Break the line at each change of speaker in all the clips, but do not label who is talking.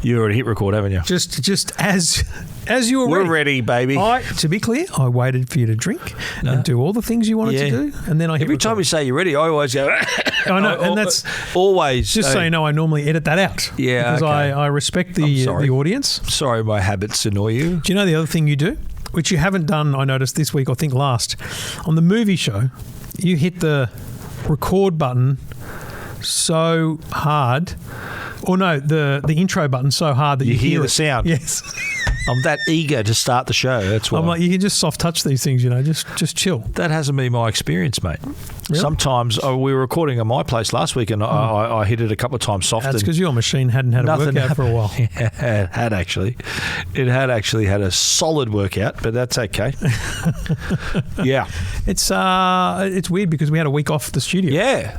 You already hit record, haven't you?
Just as you were
We're ready, baby.
To be clear, I waited for you to drink and do all the things you wanted to do, and then I hit
Every time you say you're ready, I always go.
I know, and that's
always.
just so you know. I normally edit that out.
Yeah,
because
okay.
I respect the audience.
Sorry, my habits annoy you.
Do you know the other thing you do, which you haven't done? I noticed this week. I think last on the movie show, you hit the record button so hard. Or no, the intro button so hard that you
hear the sound.
Yes.
I'm that eager to start the show. That's why.
I'm like, you can just soft touch these things, just chill.
That hasn't been my experience, mate.
Really?
Sometimes we were recording at my place last week and I hit it a couple of times soft.
That's because your machine hadn't had a workout for a while.
Yeah, it had actually. It had actually had a solid workout, but that's okay. Yeah.
It's weird because we had a week off the studio.
Yeah.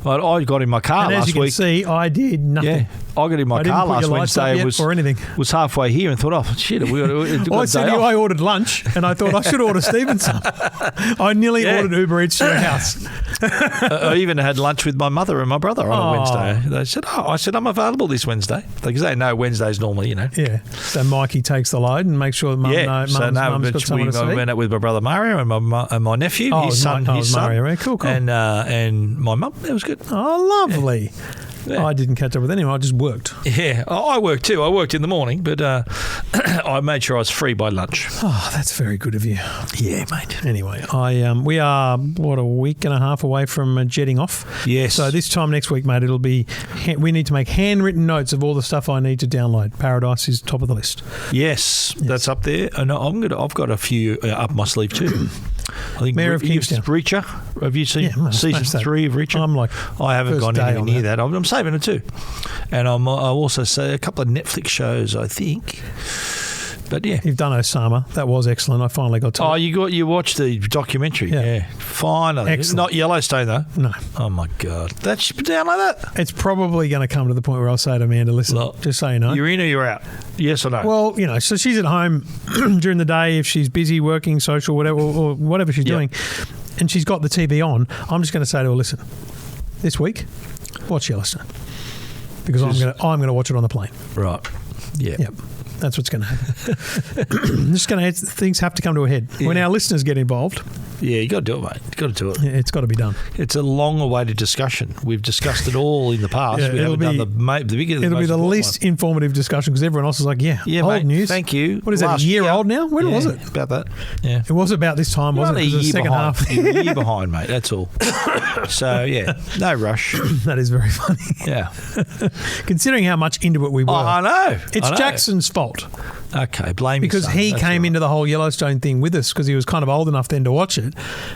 I got in my car last week.
As you can see, I did nothing.
Yeah, I got in my car last Wednesday. Was halfway here and thought, oh shit, I
said I ordered lunch and I thought I should order Stephen some. I nearly ordered Uber Eats to your house.
I even had lunch with my mother and my brother on a Wednesday. They said, I said I'm available this Wednesday because they know Wednesdays normally,
Yeah. So Mikey takes the load and makes sure that mum's got someone to see.
We went out with my brother Mario and my nephew, his son,
Mario. Cool.
And my mum. It was good.
Oh, lovely. Yeah. I didn't catch up with anyone. I just worked.
Yeah, I worked too. I worked in the morning, but I made sure I was free by lunch.
Oh, that's very good of you.
Yeah, mate.
Anyway, we are, a week and a half away from jetting off.
Yes.
So this time next week, mate, it'll be, we need to make handwritten notes of all the stuff I need to download. Paradise is top of the list.
Yes. That's up there. And I've got a few up my sleeve too. I think
Mayor of Kingstown.
Reacher. Have you seen season 3 of Reacher? I haven't gone anywhere near that. I'm saving it too. And I'll also say a couple of Netflix shows, I think. But yeah.
You've done Osama. That was excellent. I finally got to it.
You watched the documentary. Yeah. Finally.
Excellent.
Not Yellowstone though.
No.
Oh my God. That should be down like that.
It's probably going to come to the point where I'll say to Amanda, listen, just so you know.
You're in or you're out? Yes or no?
Well, so she's at home during the day if she's busy working, social, whatever, or whatever she's doing, and she's got the TV on. I'm just going to say to her, listen, this week, watch Yellowstone. Because I'm going to watch it on the plane.
Right. Yeah.
Yep. That's what's going to happen. Things have to come to a head. When our listeners get involved.
Yeah, you got to do it, mate. You got to do it.
Yeah, it's got to be done.
It's a long-awaited discussion. We've discussed it all in the past. We haven't done the biggest.
It'll be the least informative discussion because everyone else is like, old
mate,
news.
Thank you.
What is that? A year old now? When was it?
About that. Yeah.
It was about this time, wasn't it? It was the second half.
You're a year behind, mate. That's all. So no rush.
That is very funny.
Yeah.
Considering how much into it we were.
I know.
It's Jackson's fault.
Okay, blame
because he came into the whole Yellowstone thing with us because he was kind of old enough then to watch it,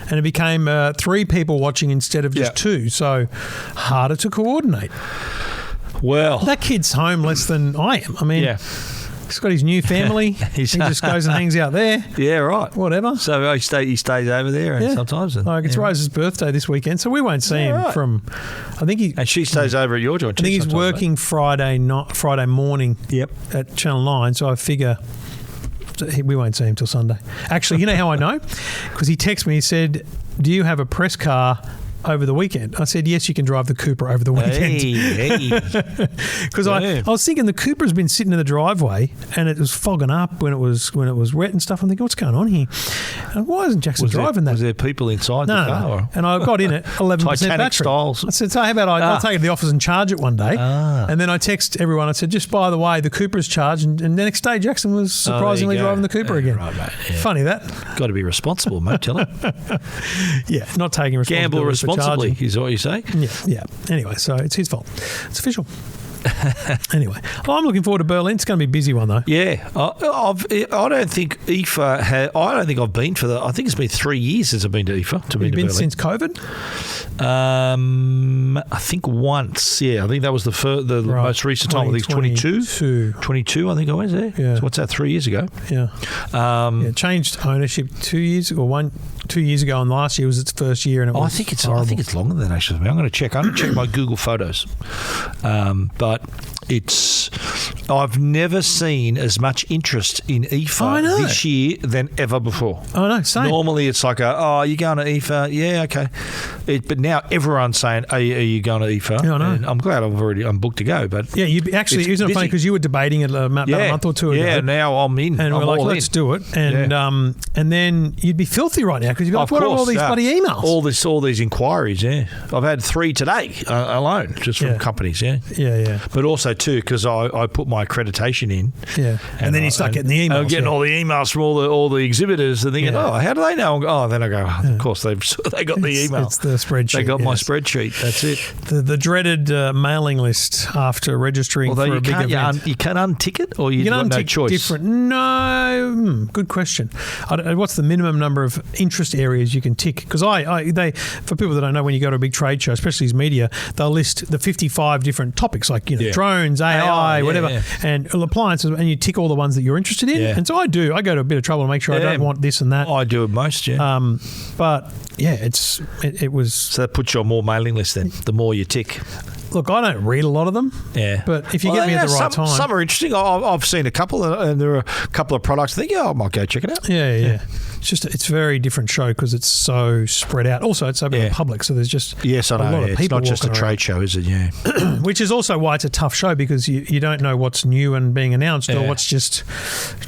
and it became 3 people watching instead of just 2, so harder to coordinate. Well, that kid's home less than I am. I mean, he's got his new family. He just goes and hangs out there.
Yeah, right.
Whatever.
So he stays over there and sometimes.
It's Rose's birthday this weekend, so we won't see him from. I think he
and she stays over at your joint.
I think he's working Friday morning.
Yep.
At Channel 9, so I figure we won't see him till Sunday. Actually, you know how I know? Because he texted me. He said, "Do you have a press car over the weekend?" I said, yes, you can drive the Cooper over the weekend. Because I was thinking the Cooper's been sitting in the driveway and it was fogging up when it was wet and stuff. I'm thinking, what's going on here? And why isn't Jackson driving that?
Was there people inside the car?
No. And I got in it 11%
Titanic
battery.
styles.
I said, so how about I'll take it to the office and charge it one day. And then I text everyone. I said, just by the way, the Cooper's charged. And the next day, Jackson was surprisingly driving the Cooper again.
Right, mate. Yeah.
Funny that.
Got to be responsible, mate. Tell him.
Yeah, not taking responsibility.
Gamble responsibly is what you say.
Yeah. Anyway, so it's his fault. It's official. Anyway, I'm looking forward to Berlin. It's going to be a busy one, though.
Yeah. I don't think IFA I don't think I've been for I think it's been 3 years since I've been to IFA.
Have you been since COVID?
I think once. Yeah, I think that was the most recent time. I think it's 22, I think I was there. Yeah. So what's that, 3 years ago?
Yeah. It changed ownership 2 years ago, 2 years ago, and last year was its first year, and it was
I think it's longer than that, actually. I'm going to check. I'm going to check my Google Photos. But I've never seen as much interest in IFA this year than ever before.
Oh, no, same.
Normally it's like, you're going to IFA? Yeah, okay. But now everyone's saying, are you going to IFA?
Yeah, I know.
And I'm glad I'm booked to go. But
yeah, isn't it funny because you were debating it about a month or two ago?
Yeah, now I'm in.
And we're like, let's do it. And then you'd be filthy right now because you've got what are all these bloody emails?
All these inquiries, yeah. I've had 3 today alone, just from companies, yeah.
Yeah.
But also, too, because I put my accreditation in.
Yeah. And then you start getting the emails.
I'm getting all the emails from all the exhibitors and thinking, how do they know? Then I go, of course, they got the email.
It's the spreadsheet.
They got my spreadsheet. That's it.
The dreaded mailing list after registering for a big event.
You can untick it, or you got no choice?
Different. No, good question. What's the minimum number of interest areas you can tick? Because for people that don't know, when you go to a big trade show, especially as media, they'll list the 55 different topics like drones, AI, whatever, and appliances, and you tick all the ones that you're interested in. Yeah. And so I do. I go to a bit of trouble to make sure I don't want this and that.
I do it most. Yeah.
But yeah, it was.
So that puts you on more mailing lists then. The more you tick.
Look, I don't read a lot of them. Yeah. But if you get me at the right time.
Some are interesting. I've seen a couple, and there are a couple of products I think, I might go check it out.
Yeah. It's a very different show because it's so spread out. Also, it's open to the public, so there's just
I know. A lot of people. It's not just a trade show, is it? Yeah.
Which is also why it's a tough show because you don't know what's new and being announced or what's just,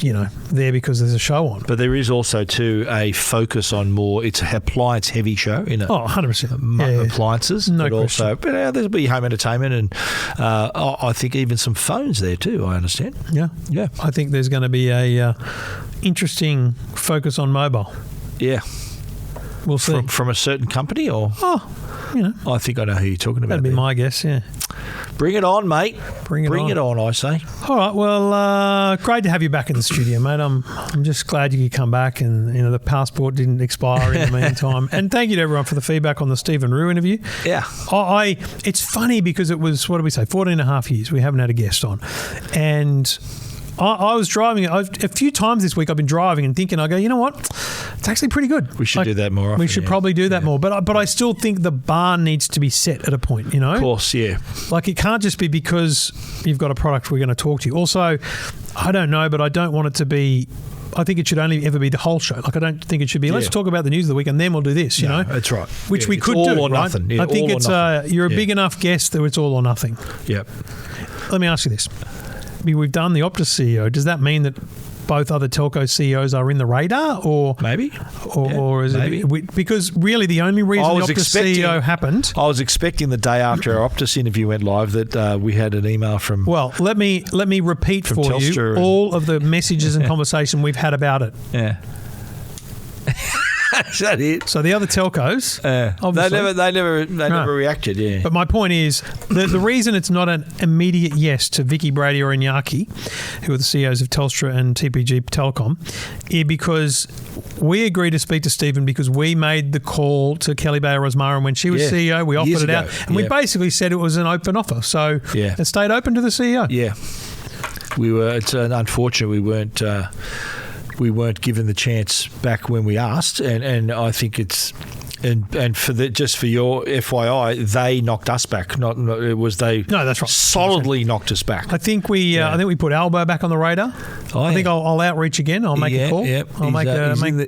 there because there's a show on.
But there is also, too, a focus on more, it's an appliance-heavy show.
100%.
Appliances.
No question.
Also, but there'll be home entertainment and I think even some phones there, too, I understand.
Yeah. I think there's going to be a interesting focus on mobile.
Yeah.
We'll see.
From a certain company or? I think I know who you're talking about.
That'd be my guess, yeah.
Bring it on, mate. Bring it on, I say.
All right, well, great to have you back in the studio, mate. I'm just glad you could come back and, the passport didn't expire in the meantime. And thank you to everyone for the feedback on the Stephen Rue interview.
Yeah.
It's funny because it was, 14 and a half years we haven't had a guest on. And I was driving a few times this week. I've been driving and thinking, I go, you know what? It's actually pretty good.
We should do that more often.
We should probably do that more. But I still think the bar needs to be set at a point,
Of course, yeah.
Like it can't just be because you've got a product we're going to talk to you. Also, I don't know, but I don't want it to be... I think it should only ever be the whole show. Like I don't think it should be, let's talk about the news of the week and then we'll do this, you know?
That's right.
Which we could
all
do,
or
right?
nothing. Yeah,
I think
it's
you're a big enough guest that it's all or nothing.
Yep.
Let me ask you this. We've done the Optus CEO. Does that mean that both other telco CEOs are in the radar, or
maybe,
or is it because really the only reason the Optus CEO happened?
I was expecting the day after our Optus interview went live that we had an email from.
Well, let me repeat for you all of the messages and conversation we've had about it.
Yeah. Is that it?
So the other telcos, obviously,
they never reacted. Yeah.
But my point is the reason it's not an immediate yes to Vicky Brady or Iñaki, who are the CEOs of Telstra and TPG Telecom, is because we agreed to speak to Stephen because we made the call to Kelly Bayer Rosmarin when she was CEO. We offered it out, and we basically said it was an open offer. So it stayed open to the CEO.
Yeah, we were. It's unfortunate we weren't given the chance back when we asked, and I think it's and for just for your FYI, they knocked us back. That's right. Solidly knocked us back.
I think we put Albo back on the radar. I think I'll outreach again. I'll make a call.
Yep.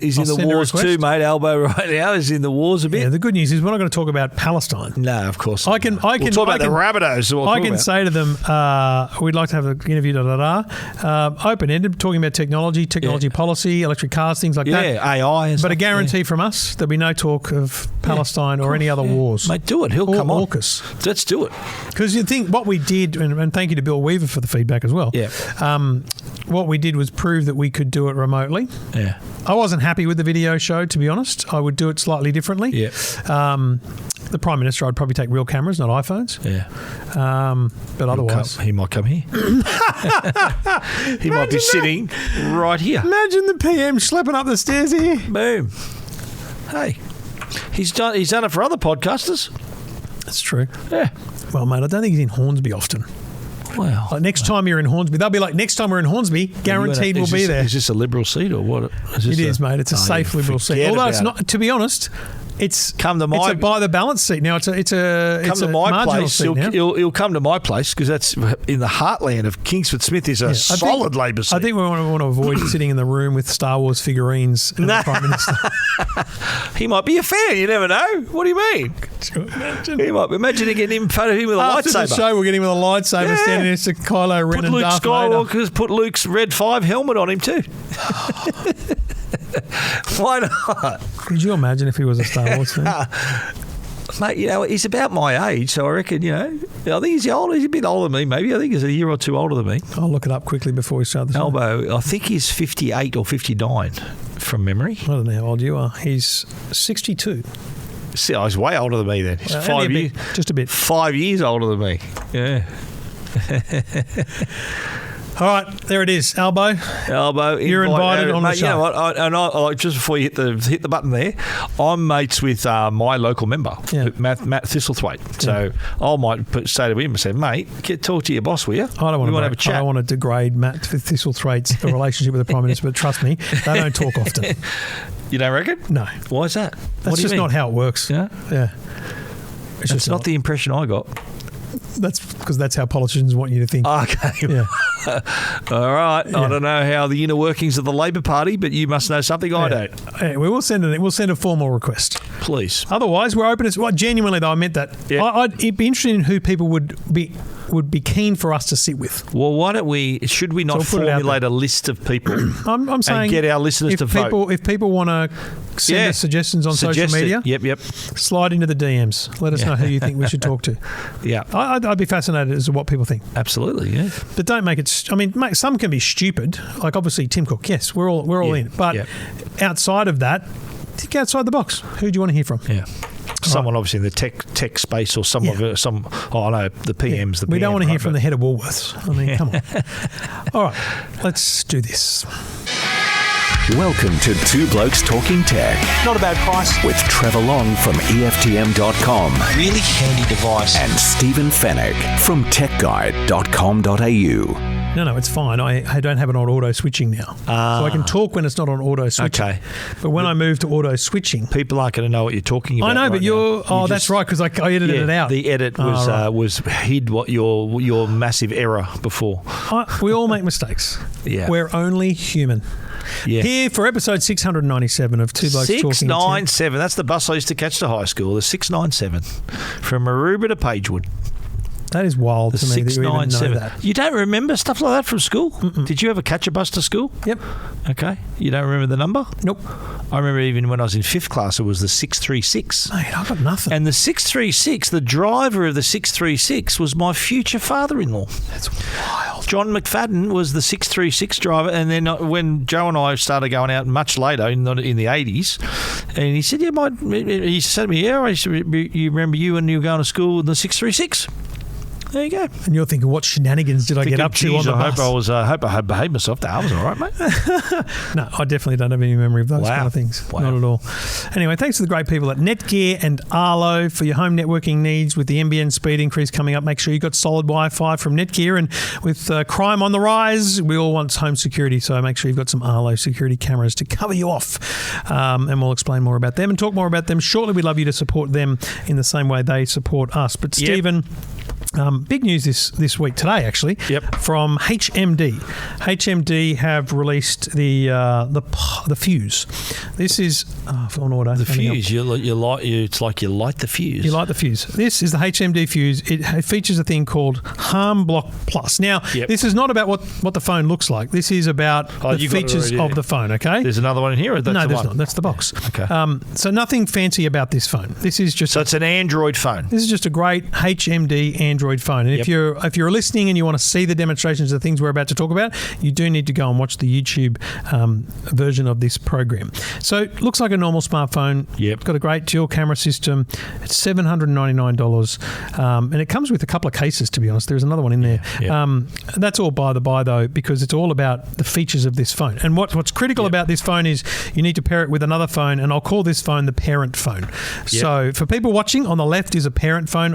He's in the wars too, mate. Albo right now is in the wars a bit.
Yeah. The good news is we're not going to talk about Palestine.
No, of course.
We'll talk about
the Rabbitohs.
I can say to them, we'd like to have an interview. Open-ended, talking about technology policy, electric cars, things like that.
Yeah, AI.
But a guarantee from us, there'll be no talk of Palestine or any other wars.
Mate, do it. He'll come on.
AUKUS.
Let's do it.
Because you think what we did, and thank you to Bill Weaver for the feedback as well.
Yeah.
What we did was prove that we could do it remotely.
Yeah.
I wasn't happy with the video show, to be honest. I would do it slightly differently.
Yeah.
The Prime Minister, I'd probably take real cameras, not iPhones.
Yeah.
But otherwise...
He might come here. He might be sitting right here.
Imagine the PM schlepping up the stairs here.
Boom. Hey. He's done it for other podcasters.
That's true.
Yeah.
Well, mate, I don't think he's in Hornsby often.
Wow.
Like next time you're in Hornsby, they'll be like, next time we're in Hornsby, guaranteed we'll be there.
Is this a Liberal seat or what?
It is, mate. It's a safe Liberal seat. Although it's not, to be honest, It's
come to
it's
my
a by the balance seat now. It's a
come to my
marginal
place.
seat now.
He'll come to my place because that's in the heartland of Kingsford Smith. Is a solid Labor seat.
I think we want to avoid sitting in the room with Star Wars figurines and the Prime Minister.
He might be a fan. You never know. What do you mean? He might. Imagine getting him in front of him with a
After
lightsaber.
the show, we're getting him with a lightsaber standing next to Kylo Ren
Put
and
Luke
Darth Vader.
Skywalker's put Luke's Red 5 helmet on him too. Why not?
Could you imagine if he was a Star Wars fan?
Mate, he's about my age, so I reckon, I think he's older. He's a bit older than me, maybe. I think he's a year or two older than me.
I'll look it up quickly before we start this.
Elbow, I think he's 58 or 59 from memory.
I don't know how old you are. He's 62.
See, he's way older than me then. He's 5 years.
Just a bit.
5 years older than me. Yeah.
All right, there it is. Elbow. You're invited on the show.
You know what? Just before you hit the button there, I'm mates with my local member, Matt Thistlethwaite. So I might say to him and say, mate, talk to your boss, will you?
I don't want to
have a chat.
I don't want to degrade Matt Thistlethwaite's relationship with the Prime Minister, but trust me, they don't talk often.
You don't reckon?
No.
Why is that?
That's just not how it works.
Yeah?
Yeah. It's
just not the impression I got.
That's because that's how politicians want you to think.
Okay.
Yeah.
All right.
Yeah.
I don't know how the inner workings of the Labor Party, but you must know something I don't.
Yeah, we'll send a formal request.
Please.
Otherwise, we're open. Genuinely, though, I meant that.
Yeah.
It'd be interesting in who people would be keen for us to sit with.
Well, why don't we? Should we not formulate a list of people?
I'm saying
and get our listeners to vote.
If people want to send us suggestions on social media,
yep.
Slide into the DMs. Let us know who you think we should talk to.
Yeah,
I'd be fascinated as to what people think.
Absolutely, yeah.
But don't make it. I mean, some can be stupid. Like obviously Tim Cook. Yes, we're all in. But outside of that, think outside the box. Who do you want to hear from?
Yeah. Someone obviously in the tech space or the PMs.
We don't want to hear from the head of Woolworths. I mean, come on. All right, let's do this.
Welcome to Two Blokes Talking Tech.
Not a bad price.
With Trevor Long from EFTM.com.
Really handy device.
And Stephen Fennick from techguide.com.au.
No, it's fine. I don't have it on auto switching now. So I can talk when it's not on auto switching.
Okay.
But when I move to auto switching...
People aren't going to know what you're talking about.
I know, but you're... that's right, because I edited it out.
The edit was hid what your massive error before.
We all make mistakes.
Yeah.
We're only human. Yeah. Here for episode 697 of Two Blokes Talking Tech.
697. That's the bus I used to catch to high school. The 697 from Maroubra to Pagewood.
That is wild to me that you even know that.
You don't remember stuff like that from school?
Mm-mm.
Did you ever catch a bus to school?
Yep.
Okay. You don't remember the number?
Nope.
I remember even when I was in 5th class, it was the 636.
Mate, I've got nothing.
And the 636, the driver of the 636 was my future father-in-law.
That's wild.
John McFadden was the 636 driver, and then when Joe and I started going out much later in the 80s, and he said, he said to me, you remember you when you were going to school in the 636? There you go.
And you're thinking, what shenanigans did I get up to on the bus?
I hope I behaved myself. I was all right, mate.
No, I definitely don't have any memory of those kind of things.
Wow.
Not at all. Anyway, thanks to the great people at Netgear and Arlo for your home networking needs. With the NBN speed increase coming up, make sure you've got solid Wi-Fi from Netgear. And with crime on the rise, we all want home security. So make sure you've got some Arlo security cameras to cover you off. And we'll explain more about them and talk more about them shortly. We'd love you to support them in the same way they support us. But Stephen... big news this week today, actually, from HMD. HMD have released the Fuse. This is on auto.
The Fuse. It's like you light the fuse.
You light the fuse. This is the HMD Fuse. It features a thing called Harm Block Plus. Now, this is not about what the phone looks like. This is about the features of the phone. Okay.
There's another one in here. Or that's
no, there's not. That's the box.
Okay.
So nothing fancy about this phone. This is just.
So it's an Android phone.
This is just a great HMD Android phone. And if you're listening and you want to see the demonstrations of the things we're about to talk about, you do need to go and watch the YouTube version of this program. So it looks like a normal smartphone.
Yep.
It's got a great dual camera system. It's $799. And it comes with a couple of cases, to be honest. There's another one in there. That's all by the by, though, because it's all about the features of this phone. And what's critical about this phone is you need to pair it with another phone, and I'll call this phone the parent phone. So for people watching, on the left is a parent phone.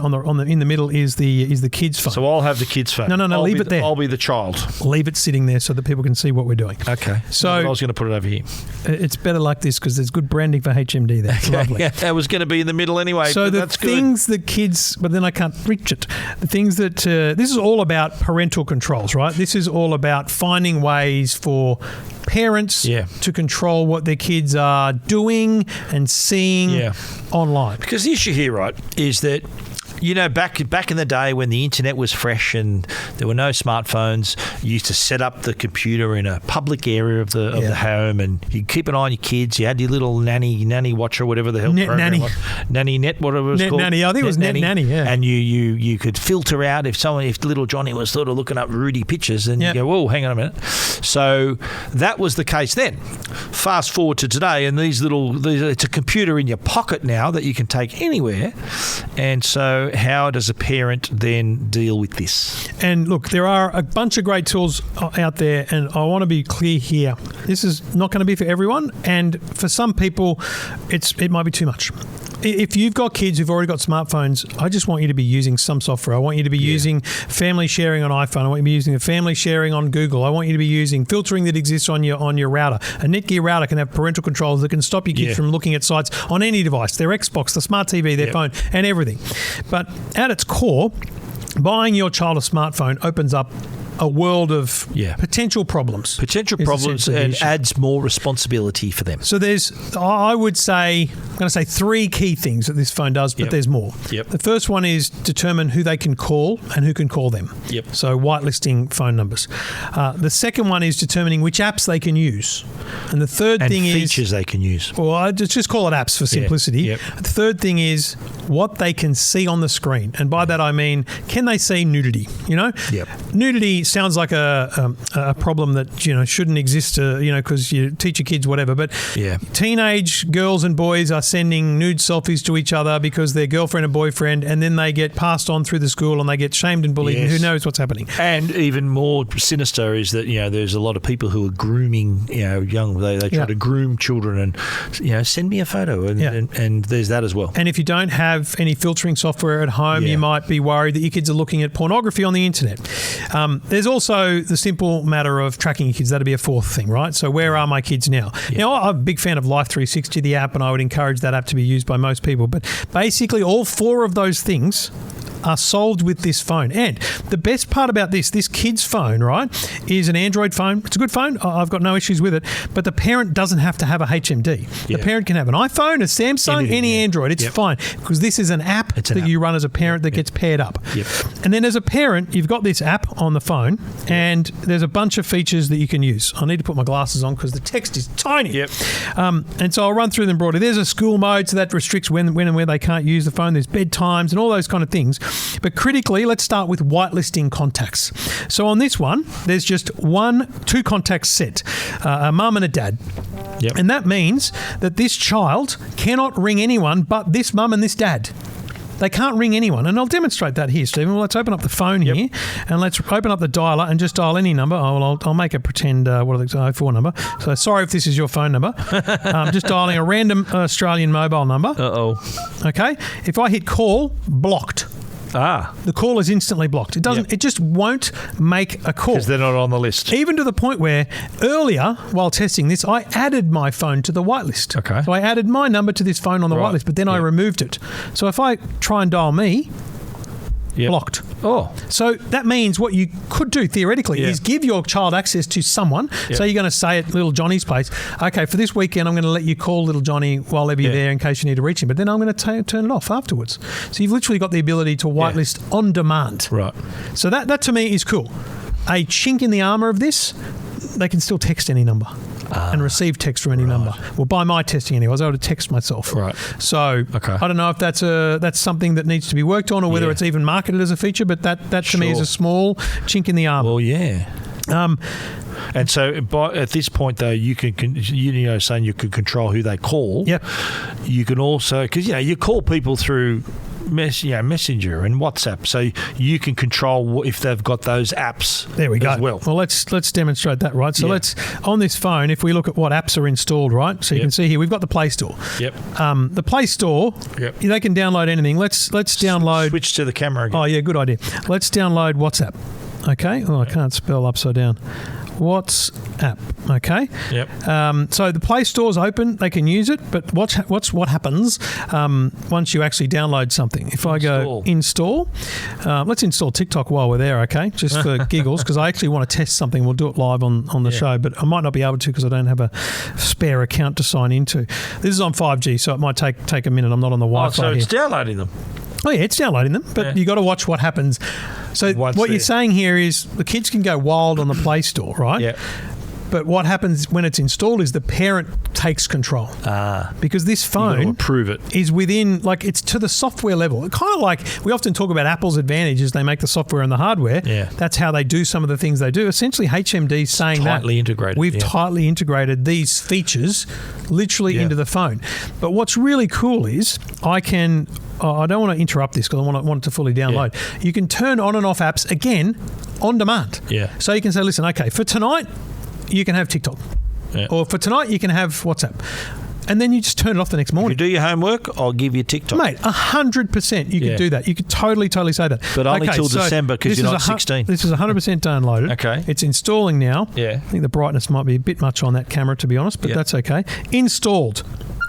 In the middle is the the kids' phone.
So I'll have the kids' phone.
No, leave it there.
I'll be the child.
Leave it sitting there so that people can see what we're doing.
Okay.
So
I was going to put it over here.
It's better like this because there's good branding for HMD there. It's lovely.
Yeah, I was going to be in the middle anyway.
So
but
the
that's
things that kids, but then I can't reach it. The things that this is all about parental controls, right? This is all about finding ways for parents to control what their kids are doing and seeing online.
Because the issue here, right, is that, you know, back in the day when the internet was fresh and there were no smartphones, you used to set up the computer in a public area of the home, and you keep an eye on your kids. You had your little nanny watcher, whatever the hell program was. Nanny net, whatever it was called.
Nanny, I think it was Net Nanny, yeah.
And you could filter out if little Johnny was sort of looking up Rudy pictures, and you go, whoa, hang on a minute. So that was the case then. Fast forward to today, and it's a computer in your pocket now that you can take anywhere, and so how does a parent then deal with this? And
look, there are a bunch of great tools out there, and I want to be clear here. This is not going to be for everyone, and for some people, it might be too much. If you've got kids who've already got smartphones, I just want you to be using some software. I want you to be using family sharing on iPhone. I want you to be using the family sharing on Google. I want you to be using filtering that exists on your router. A Netgear router can have parental controls that can stop your kids from looking at sites on any device, their Xbox, the smart TV, their phone, and everything. But at its core, buying your child a smartphone opens up a world of potential problems. And adds more responsibility for them. So I'm going to say three key things that this phone does, but there's more. The first one is determine who they can call and who can call them. So whitelisting phone numbers. The second one is determining which apps they can use. And the third thing is features they can use. Well, I just call it apps for simplicity. The third thing is what they can see on the screen. And by that I mean, can they see nudity? You know? Nudity sounds like a problem that shouldn't exist, because you teach your kids whatever. But teenage girls and boys are sending nude selfies to each other because they're girlfriend and boyfriend, and then they get passed on through the school and they get shamed and bullied. And who knows what's happening? And even more sinister is that there's a lot of people who are grooming young. They try to groom children and send me a photo and there's that as well. And if you don't have any filtering software at home, you might be worried that your kids are looking at pornography on the internet. There's also the simple matter of tracking your kids. That'd be a fourth thing, right? So where are my kids now? Now, I'm a big fan of Life 360, the app, and I would encourage that app to be used by most people. But basically, all four of those things are solved with this phone. And the best part about this kid's phone, right, is an Android phone. It's a good phone. I've got no issues with it. But the parent doesn't have to have a HMD. The parent can have an iPhone, a Samsung, any Android. It's fine because this is an app that you run as a parent that gets paired up. And then as a parent, you've got this app on the phone and there's a bunch of features that you can use. I need to put my glasses on because the text is tiny. And so I'll run through them broadly. There's a school mode, so that restricts when and where they can't use the phone. There's bedtimes and all those kind of things. But critically, let's start with whitelisting contacts. So on this one, there's just two contacts set, a mum and a dad. And that means that this child cannot ring anyone but this mum and this dad. They can't ring anyone. And I'll demonstrate that here, Stephen. Well, let's open up the phone here and let's open up the dialer and just dial any number. I'll make a pretend, 04 number. So sorry if this is your phone number. I'm just dialing a random Australian mobile number. Okay. If I hit call, blocked. The call is instantly blocked. It doesn't. It just won't make a call because they're not on the list. Even to the point where earlier, while testing this, I added my phone to the whitelist. So I added my number to this phone on the whitelist, but then I removed it. So if I try and dial me, blocked. So that means what you could do theoretically is give your child access to someone. So you're going to say at little Johnny's place, okay, for this weekend I'm going to let you call little Johnny while ever you're there in case you need to reach him, but then I'm going to turn it off afterwards. So you've literally got the ability to whitelist on demand. So that to me is cool. A chink in the armour of this, they can still text any number. And receive text from any number. Well, by my testing anyway, I was able to text myself. So I don't know if that's something that needs to be worked on or whether it's even marketed as a feature, but that to me is a small chink in the armour. Well, and so at this point, though, you can, saying you can control who they call. You can also, because, you call people through
Messenger and WhatsApp, so you can control if they've got those apps.
There we go.
As well,
let's demonstrate that, right? So let's on this phone, if we look at what apps are installed, right? So you can see here we've got the Play Store.
Yep.
The Play Store.
Yep.
They can download anything. Let's download.
Switch to the camera again.
Oh yeah, good idea. Let's download WhatsApp. Okay. Oh, I can't spell upside down. WhatsApp. Okay.
Yep.
So the Play Store's open; they can use it. But what happens once you actually download something? If I go install, let's install TikTok while we're there. Okay, just for giggles, because I actually want to test something. We'll do it live on the show, but I might not be able to because I don't have a spare account to sign into. This is on 5G, so it might take a minute. I'm not on the Wi-Fi.
So it's
here.
downloading them.
Oh yeah, it's downloading them, but you got to watch what happens. So what you're saying here is the kids can go wild on the Play Store, right?
Yeah.
But what happens when it's installed is the parent takes control. Because this phone
approve it.
is within, like, it's to the software level. Kind of like we often talk about Apple's advantage is they make the software and the hardware.
Yeah.
That's how they do some of the things they do. Essentially, HMD's saying
tightly integrated.
We've tightly integrated these features literally into the phone. But what's really cool is I can... I don't want to interrupt this because I want it to fully download. Yeah. You can turn on and off apps, again, on demand.
Yeah.
So you can say, listen, okay, for tonight, you can have TikTok. Yeah. Or for tonight, you can have WhatsApp. And then you just turn it off the next morning.
If you do your homework, I'll give you TikTok.
Mate, 100% you could do that. You could totally say that.
But only till December because you're not 16.
This is 100% downloaded.
Okay.
It's installing now.
Yeah.
I think the brightness might be a bit much on that camera, to be honest, but that's okay. Installed.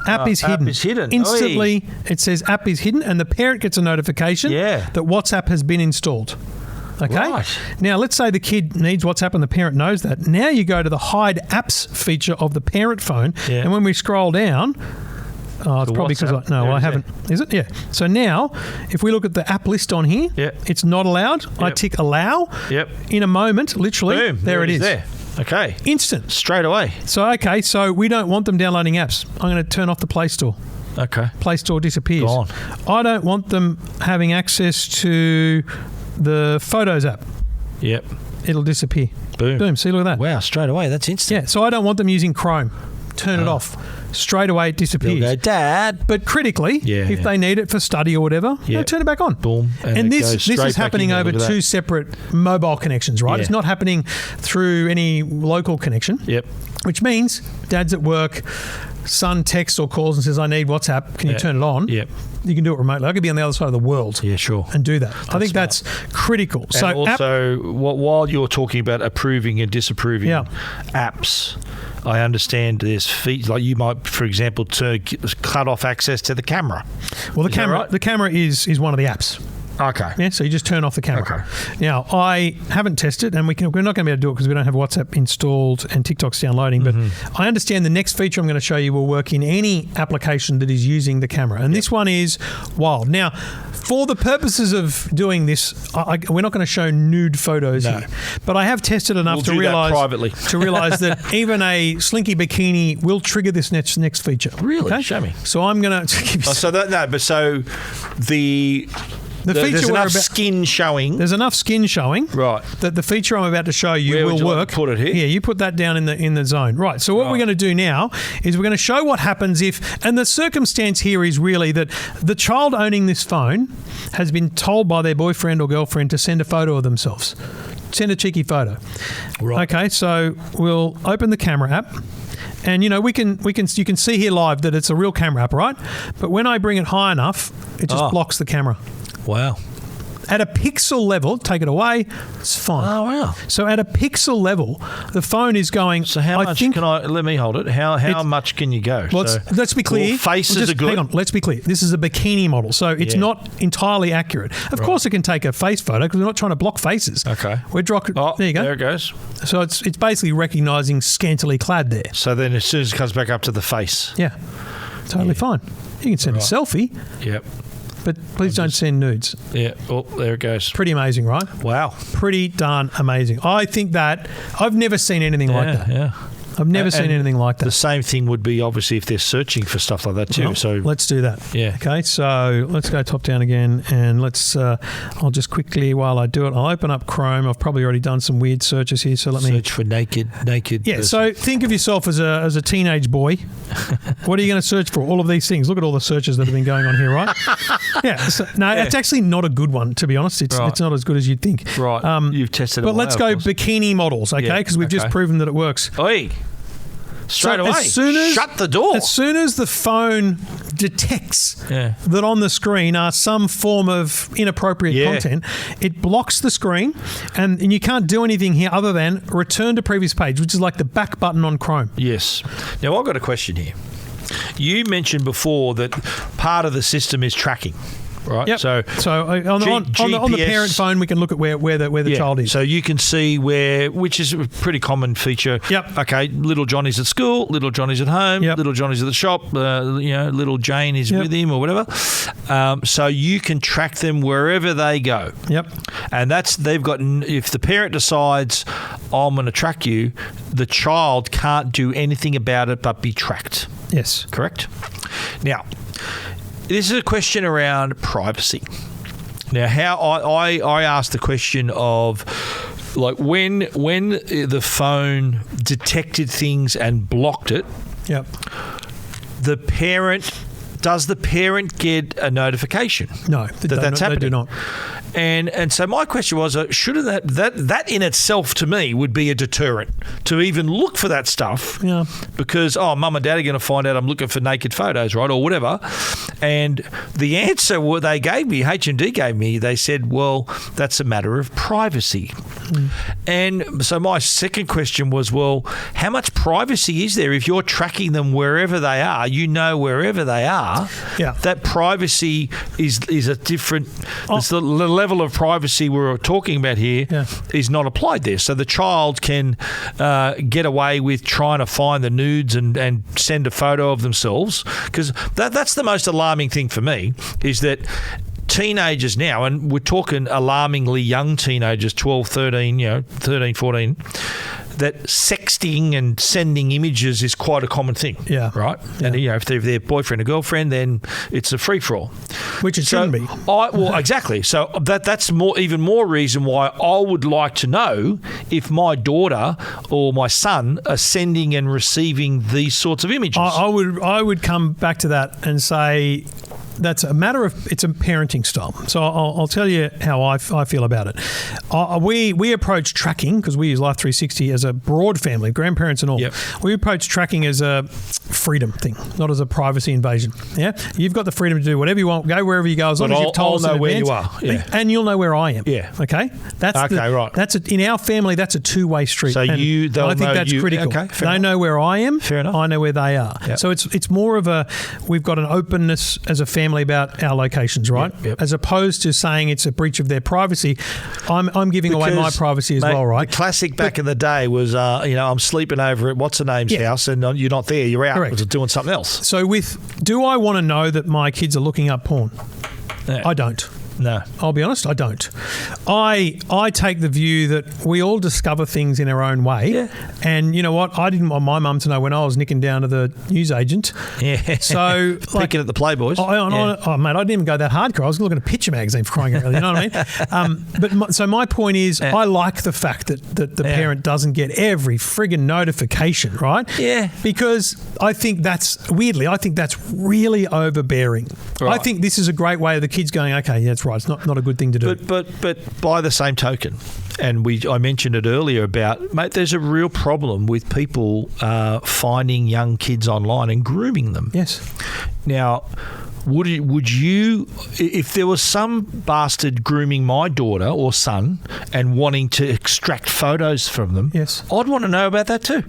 App is hidden.
App is hidden.
Instantly, it says app is hidden, and the parent gets a notification that WhatsApp has been installed. Okay? Right. Now, let's say the kid needs WhatsApp and the parent knows that. Now you go to the hide apps feature of the parent phone, and when we scroll down... Oh, it's probably because I haven't. Is it? Yeah. So now, if we look at the app list on here, it's not allowed. I tick allow.
Yep.
In a moment, literally,
boom,
there it is.
There. Okay.
Instant.
Straight away.
So we don't want them downloading apps. I'm going to turn off the Play Store.
Okay.
Play Store disappears.
Gone.
I don't want them having access to the Photos app.
Yep.
It'll disappear.
Boom.
See, look at that.
Wow, straight away. That's instant.
Yeah. So I don't want them using Chrome. Turn it off. Straight away it disappears.
They'll go, Dad.
But critically, if they need it for study or whatever, turn it back on.
Boom.
And this is happening over two separate mobile connections, right? Yeah. It's not happening through any local connection.
Yep.
Which means Dad's at work, son texts or calls and says, I need WhatsApp. Can you turn it on?
Yep.
You can do it remotely. I could be on the other side of the world.
Yeah, sure.
And do that. I think that's critical.
And so also, while you're talking about approving and disapproving apps, I understand there's features like you might, for example, to cut off access to the camera.
Well, the camera is one of the apps.
Okay.
Yeah, so you just turn off the camera.
Okay.
Now, I haven't tested, and we're not going to be able to do it because we don't have WhatsApp installed and TikTok's downloading, but I understand the next feature I'm going to show you will work in any application that is using the camera, and this one is wild. Now, for the purposes of doing this, we're not going to show nude photos here, but I have tested enough to realize that even a slinky bikini will trigger this next feature.
Really? Okay? Show me.
So I'm going to give you...
There's enough skin showing.
There's enough skin showing.
Right.
That the feature I'm about to show you will work.
Put it here.
Yeah, you put that down in the zone. Right. So what we're going to do now is we're going to show what happens if, and the circumstance here is really that the child owning this phone has been told by their boyfriend or girlfriend to send a photo of themselves. Send a cheeky photo. Right. Okay. So we'll open the camera app. And you can see here live that it's a real camera app, right? But when I bring it high enough, it just blocks the camera.
Wow.
At a pixel level, take it away, it's fine.
Oh, wow.
So at a pixel level, the phone is going...
So how much let me hold it. How much can you go?
Well, let's be clear.
Faces are good.
Hang on, let's be clear. This is a bikini model, so it's not entirely accurate. Of course it can take a face photo because we're not trying to block faces.
Okay.
There you go.
There it goes.
So it's basically recognising scantily clad there.
So then as soon as it comes back up to the face.
Yeah. Totally fine. You can send a selfie.
Yep.
But please don't send nudes.
Yeah. Oh, there it goes.
Pretty amazing, right?
Wow.
Pretty darn amazing. I think that I've never seen anything like that.
Yeah.
I've never seen
And
anything like that.
The same thing would be obviously if they're searching for stuff like that too.
Well,
So
let's do that.
Yeah.
Okay, so let's go top down again, and let's. I'll just quickly, while I do it, I'll open up Chrome. I've probably already done some weird searches here, so let me
search for naked.
Yeah.
person.
So think of yourself as a teenage boy. What are you going to search for? All of these things. Look at all the searches that have been going on here, right? Yeah. So, no, it's actually not a good one, to be honest. It's not as good as you'd think.
Right. You've tested it.
But let's go bikini models, okay? Because we've just proven that it works.
Oi. Straight away. Shut the door.
As soon as the phone detects that on the screen are some form of inappropriate content, it blocks the screen, and you can't do anything here other than return to previous page, which is like the back button on Chrome.
Yes. Now, I've got a question here. You mentioned before that part of the system is tracking. Right.
Yep. So on the parent phone, we can look at where the child is.
So you can see which is a pretty common feature.
Yep.
Okay. Little Johnny's at school. Little Johnny's at home.
Yep.
Little Johnny's at the shop. Little Jane is with him or whatever. So you can track them wherever they go.
Yep.
And they've got. If the parent decides I'm going to track you, the child can't do anything about it but be tracked.
Yes.
Correct. Now, this is a question around privacy. Now, how I asked the question of, like, when the phone detected things and blocked it,
Yep.
Does the parent get a notification?
No,
that's happening?
They do not.
And so my question was, shouldn't that in itself to me would be a deterrent to even look for that stuff?
Yeah.
Because mum and dad are going to find out I'm looking for naked photos, right, or whatever. And the answer they gave me, HMD gave me, they said, well, that's a matter of privacy. And so my second question was, well, how much privacy is there if you're tracking them wherever they are? You know wherever they are.
Yeah.
That privacy is a different. It's the level of privacy we're talking about here is not applied there. So the child can get away with trying to find the nudes and send a photo of themselves, because that's the most alarming thing for me is that teenagers now, and we're talking alarmingly young teenagers, 12, 13, 13, 14, that sexting and sending images is quite a common thing.
Yeah.
Right?
Yeah.
And, if they're their boyfriend or girlfriend, then it's a free-for-all.
Which it shouldn't be.
Exactly. So that's even more reason why I would like to know if my daughter or my son are sending and receiving these sorts of images.
I would come back to that and say, that's a matter of, it's a parenting style. So I'll tell you how I feel about it. We approach tracking, because we use Life 360 as a broad family, grandparents and all.
Yep.
We approach tracking as a freedom thing, not as a privacy invasion. Yeah, you've got the freedom to do whatever you want, go wherever you go, as long as you've told us in
where
advance,
you are. Yeah.
and you'll know where I am.
Yeah.
Okay.
Right.
That's in our family. That's a two-way street.
So
I think that's critical.
Okay,
they know where I am.
Fair enough.
I know where they are.
Yep.
So it's more of we've got an openness as a family about our locations, right?
Yep.
As opposed to saying it's a breach of their privacy. I'm giving away my privacy as well, right?
The classic back in the day was, I'm sleeping over at what's her name's house, and you're not there. You're out.
Correct.
Doing something else.
So do I want to know that my kids are looking up porn?
Yeah.
I don't.
No.
I'll be honest, I don't. I take the view that we all discover things in our own way.
Yeah.
And you know what? I didn't want my mum to know when I was nicking down to the newsagent.
Yeah.
So
picking at the Playboys.
Mate, I didn't even go that hardcore. I was looking at a picture magazine for crying out loud. You know what I mean? So my point is, I like the fact that the parent doesn't get every friggin' notification, right?
Yeah.
Because I think that's really overbearing.
Right.
I think this is a great way of the kids going, okay, that's right. It's not a good thing to do.
But by the same token, and I mentioned it earlier about, mate, there's a real problem with people finding young kids online and grooming them.
Yes.
Now, would you, if there was some bastard grooming my daughter or son and wanting to extract photos from them,
yes,
I'd want to know about that too.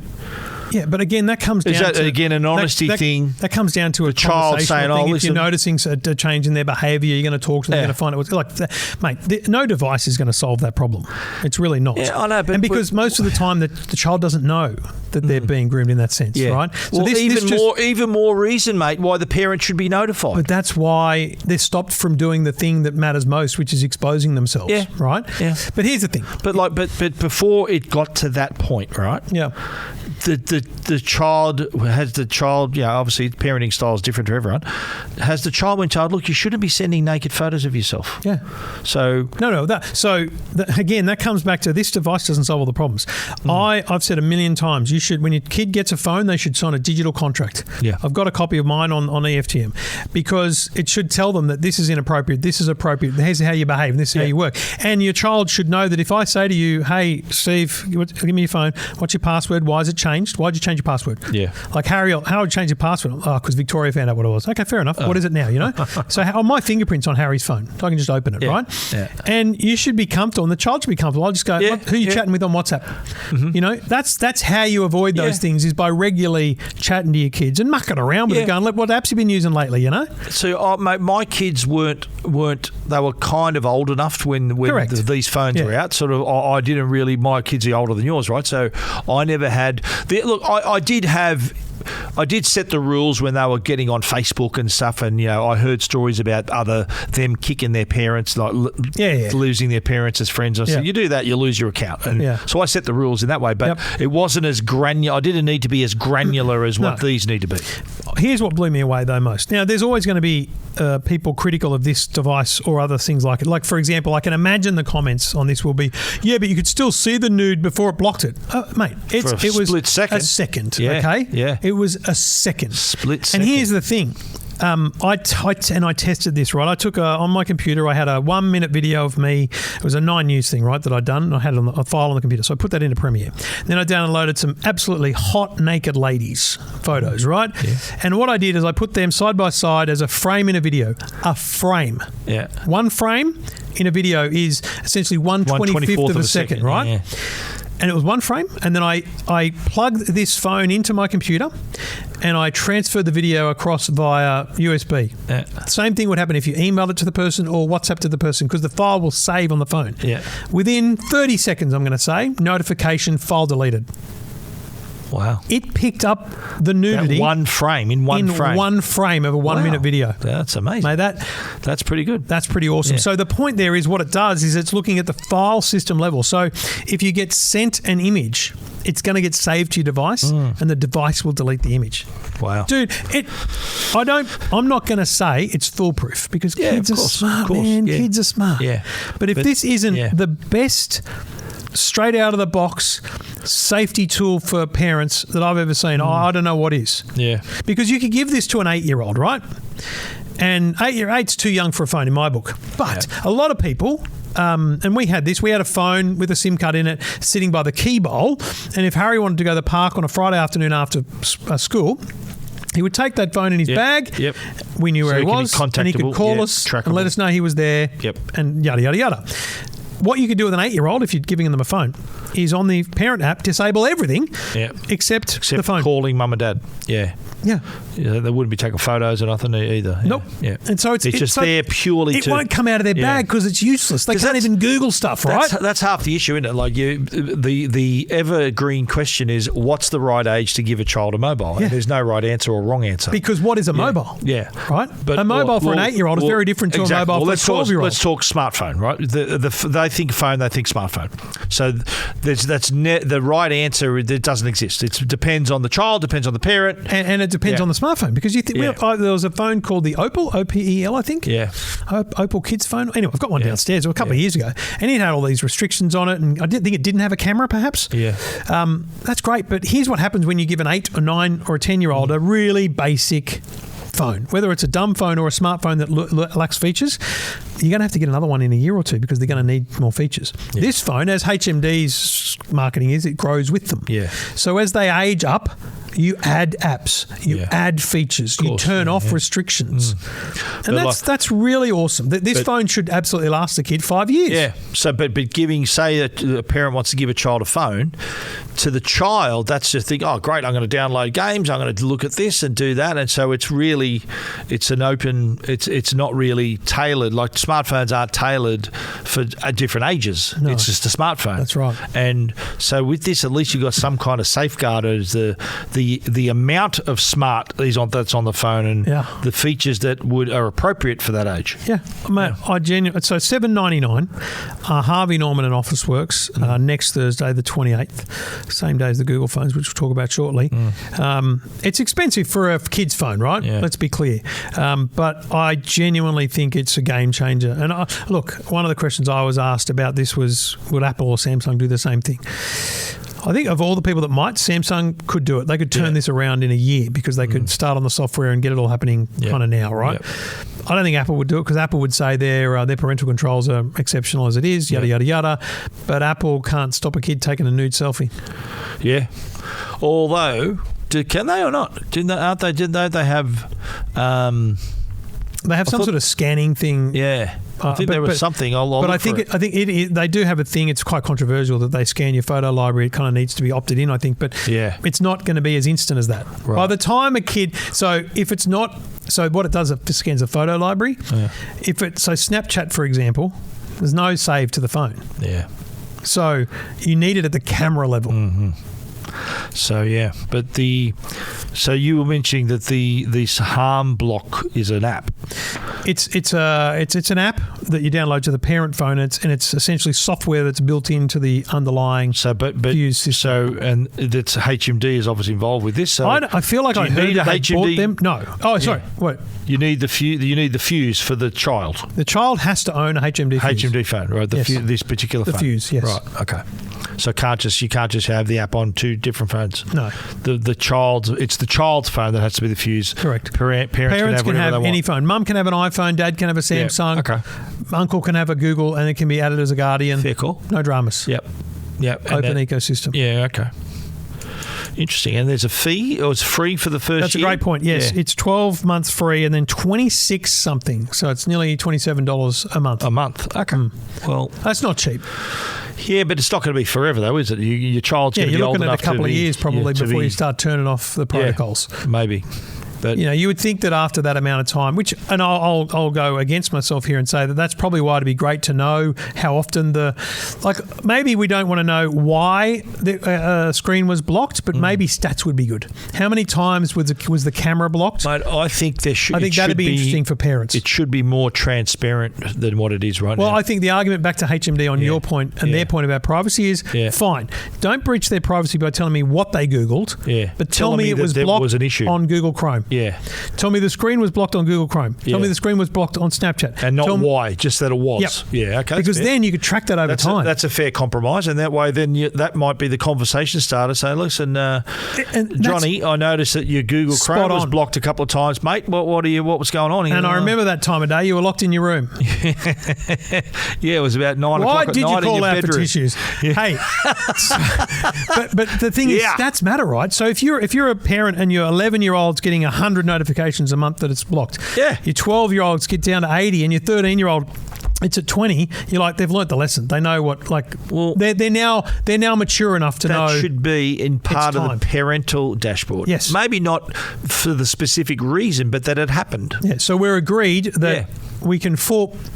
Yeah, but again, that comes down to...
Is that, again, an honesty thing?
That comes down to a
child saying,
thing. If you're noticing a change in their behaviour, you're going to talk to them, you're going to find out what's... Mate, no device is going to solve that problem. It's really not.
Yeah, I know, but...
And because most of the time the child doesn't know that they're being groomed in that sense, right?
So even more reason, mate, why the parent should be notified.
But that's why they're stopped from doing the thing that matters most, which is exposing themselves, right?
Yeah.
But here's the thing.
But before it got to that point, right?
Yeah.
the child obviously parenting style is different to everyone. Has the child been told, look, you shouldn't be sending naked photos of yourself?
Yeah.
So
Again, that comes back to this device doesn't solve all the problems. I've said a million times, you should, when your kid gets a phone, they should sign a digital contract.
Yeah.
I've got a copy of mine on EFTM because it should tell them that this is inappropriate, this is appropriate, here's how you behave, and this is how you work. And your child should know that if I say to you, hey, Steve, give me your phone, what's your password? Why has it changed? Why'd you change your password?
Yeah.
Like, Harry, how would you change your password? Oh, because Victoria found out what it was. Okay, fair enough. What is it now, you know? So my fingerprint's on Harry's phone. So I can just open it, right?
Yeah.
And you should be comfortable, and the child should be comfortable. I'll just go, who are you chatting with on WhatsApp? Mm-hmm. You know, that's how you avoid those things, is by regularly chatting to your kids and mucking around with it, going, look, what apps you been using lately, you know?
So my kids weren't they were kind of old enough when these phones were out. Sort of, I didn't really, my kids are older than yours, right? So I never had, I did set the rules when they were getting on Facebook and stuff, and I heard stories about them kicking their parents, like losing their parents as friends. I said, you do that, you lose your account. And so I set the rules in that way, but it wasn't as granular. I didn't need to be as granular as what these need to be.
Here's what blew me away though most. Now, there's always going to be people critical of this device or other things like it. Like, for example, I can imagine the comments on this will be, but you could still see the nude before it blocked it. Mate, it was
split second.
A second,
yeah,
okay?
Yeah.
It was a second.
Split second.
And here's the thing. I tested this, right? I took on my computer, I had a 1 minute video of me. It was a 9 News thing, right, that I'd done. I had it on a file on the computer. So I put that into Premiere. Then I downloaded some absolutely hot naked ladies photos, right? Yeah. And what I did is I put them side by side as a frame in a video. A frame.
Yeah.
One frame in a video is essentially 1/25th of a second, right? Yeah. And it was one frame, and then I plugged this phone into my computer and I transferred the video across via USB. Yeah. Same thing would happen if you emailed it to the person or WhatsApp to the person, because the file will save on the phone. Yeah. Within 30 seconds, I'm going to say, notification, file deleted.
Wow.
It picked up the nudity.
That one frame, in one
frame of a 1 minute video.
That's amazing.
Mate, that's pretty good. That's pretty awesome. Yeah. So the point there is, what it does is it's looking at the file system level. So if you get sent an image, it's going to get saved to your device and the device will delete the image.
Wow.
Dude, I'm not going to say it's foolproof, because kids are smart, man. Yeah. Kids are smart. Yeah. But if this isn't the best straight out of the box safety tool for parents that I've ever seen, I don't know what is. Yeah. Because you could give this to an 8-year-old, right? And 8's too young for a phone in my book. But a lot of people, and we had a phone with a SIM card in it sitting by the key bowl, and if Harry wanted to go to the park on a Friday afternoon after school, he would take that phone in his bag. Yep. We knew where he was, and he could call us and let us know he was there. Yep. And yada yada yada. What you could do with an 8-year-old, if you're giving them a phone, is on the parent app disable everything except the phone.
Calling mum and dad. Yeah.
Yeah.
They wouldn't be taking photos or nothing either.
Nope.
Yeah.
And so it's
just there purely
it won't come out of their bag because it's useless. They can't even Google stuff, right?
That's half the issue, isn't it? Like the evergreen question is, what's the right age to give a child a mobile? Yeah. And there's no right answer or wrong answer.
Because what is a mobile?
Yeah.
Right? But a mobile for an 8-year-old is very different to a mobile for a 12-year-old.
Let's talk smartphone, right? They think phone, they think smartphone. So the right answer, it doesn't exist. It depends on the child, depends on the parent.
And it depends on the smartphone, because you think there was a phone called the Opal, OPEL, I think. Yeah. Opal Kids phone. Anyway, I've got one downstairs a couple of years ago, and it had all these restrictions on it, and I didn't think it didn't have a camera, perhaps. Yeah. That's great, but here's what happens when you give an 8 or 9 or a 10-year-old a really basic phone, whether it's a dumb phone or a smartphone that lacks features. You're going to have to get another one in a year or two, because they're going to need more features. Yeah. This phone, as HMD's marketing is, it grows with them. Yeah. So as they age up, you add apps, you add features, you turn off restrictions. And that's really awesome. This phone should absolutely last the kid 5 years. Yeah. So, but giving, say a parent wants to give a child a phone, to the child, that's just think, oh, great, I'm going to download games, I'm going to look at this and do that. And so it's an open, it's not really tailored. Like, smartphones aren't tailored for different ages. No. It's just a smartphone. That's right. And so with this, at least you've got some kind of safeguard as the amount of smart that's on the phone, and the features that are appropriate for that age. Yeah, mate. I genuinely. So $7.99. Harvey Norman and Officeworks next Thursday, the 28th. same day as the Google phones, which we'll talk about shortly. It's expensive for a kid's phone, right?
Yeah.
Let's be clear. But I genuinely think it's a game changer. And look, one of the questions I was asked about this was, would Apple or Samsung do the same thing? I think of all the people that might, Samsung could do it. They could turn this around in a year because they could start on the software and get it all happening kind of now, right?
Yep.
I don't think Apple would do it because Apple would say their parental controls are exceptional as it is, yada, yada, yada. But Apple can't stop a kid taking a nude selfie.
Yeah. Although, can they or not? Didn't they have...
They have some sort of scanning thing.
Yeah. I think there was something.
But I think they do have a thing. It's quite controversial that they scan your photo library. It kind of needs to be opted in, I think. But it's not going to be as instant as that. Right. By the time a kid, so what it does, it scans a photo library. Yeah. So Snapchat, for example, there's no save to the phone. Yeah. So you need it at the camera level. Mm-hmm.
So but so you were mentioning that this Harm Block is an app.
It's an app that you download to the parent phone. And it's essentially software that's built into the underlying Fuse system.
So and that's HMD is obviously involved with this. So
I feel like I heard that they bought them. No. Oh, sorry. What?
You need the Fuse for the child.
The child has to own a HMD Fuse.
HMD phone, right? This particular phone.
The Fuse, yes.
Right. Okay. So you can't just have the app on two different phones.
No.
It's the child's phone that has to be the Fuse.
Correct.
Parents
can have any phone. Mum can have an iPhone. Dad can have a Samsung.
Yeah. Okay.
Uncle can have a Google, and it can be added as a guardian.
Fair call.
No dramas.
Yep.
Open ecosystem.
Yeah. Okay. Interesting. And there's a fee, or it's free for the first year?
That's a great point, yes. Yeah. It's 12 months free and then 26 something. So it's nearly $27 a month.
A month. Okay. Well,
that's not cheap.
Yeah, but it's not going to be forever, though, is it? Your child's going to be old enough to be...
you're looking at a couple of years probably before you start turning off the protocols.
Yeah, maybe. But
you would think that after that amount of time, and I'll go against myself here and say that that's probably why it'd be great to know how often maybe we don't want to know why the screen was blocked, but maybe stats would be good. How many times was the camera blocked?
Mate, I think
that'd be interesting for parents.
It should be more transparent than what it is right now.
Well, I think the argument back to HMD on your point and their point about privacy is fine. Don't breach their privacy by telling me what they Googled, but tell me it was blocked on Google Chrome.
Yeah.
Tell me the screen was blocked on Google Chrome. Tell me the screen was blocked on Snapchat.
And not why, just that it was.
Yep.
Yeah, okay.
Because then you could track that over time.
That's a fair compromise, and that way then that might be the conversation starter. Say, listen, Johnny, I noticed that your Google Chrome was blocked a couple of times. Mate, what was going on?
And I remember that time of day you were locked in your room.
Yeah, it was about 9 o'clock at night in your bedroom.
Why did you call out for tissues? Yeah. Hey, but the thing is, stats matter, right? So if you're a parent and your 11-year-old's getting 100 notifications a month that it's blocked, your 12-year-olds get down to 80, and your 13-year-old it's at 20. You're like, they've learnt the lesson. They know what they're now mature enough to know.
That should be in part of the parental dashboard.
Yes,
maybe not for the specific reason, but that it happened.
Yeah, so we're agreed that. We can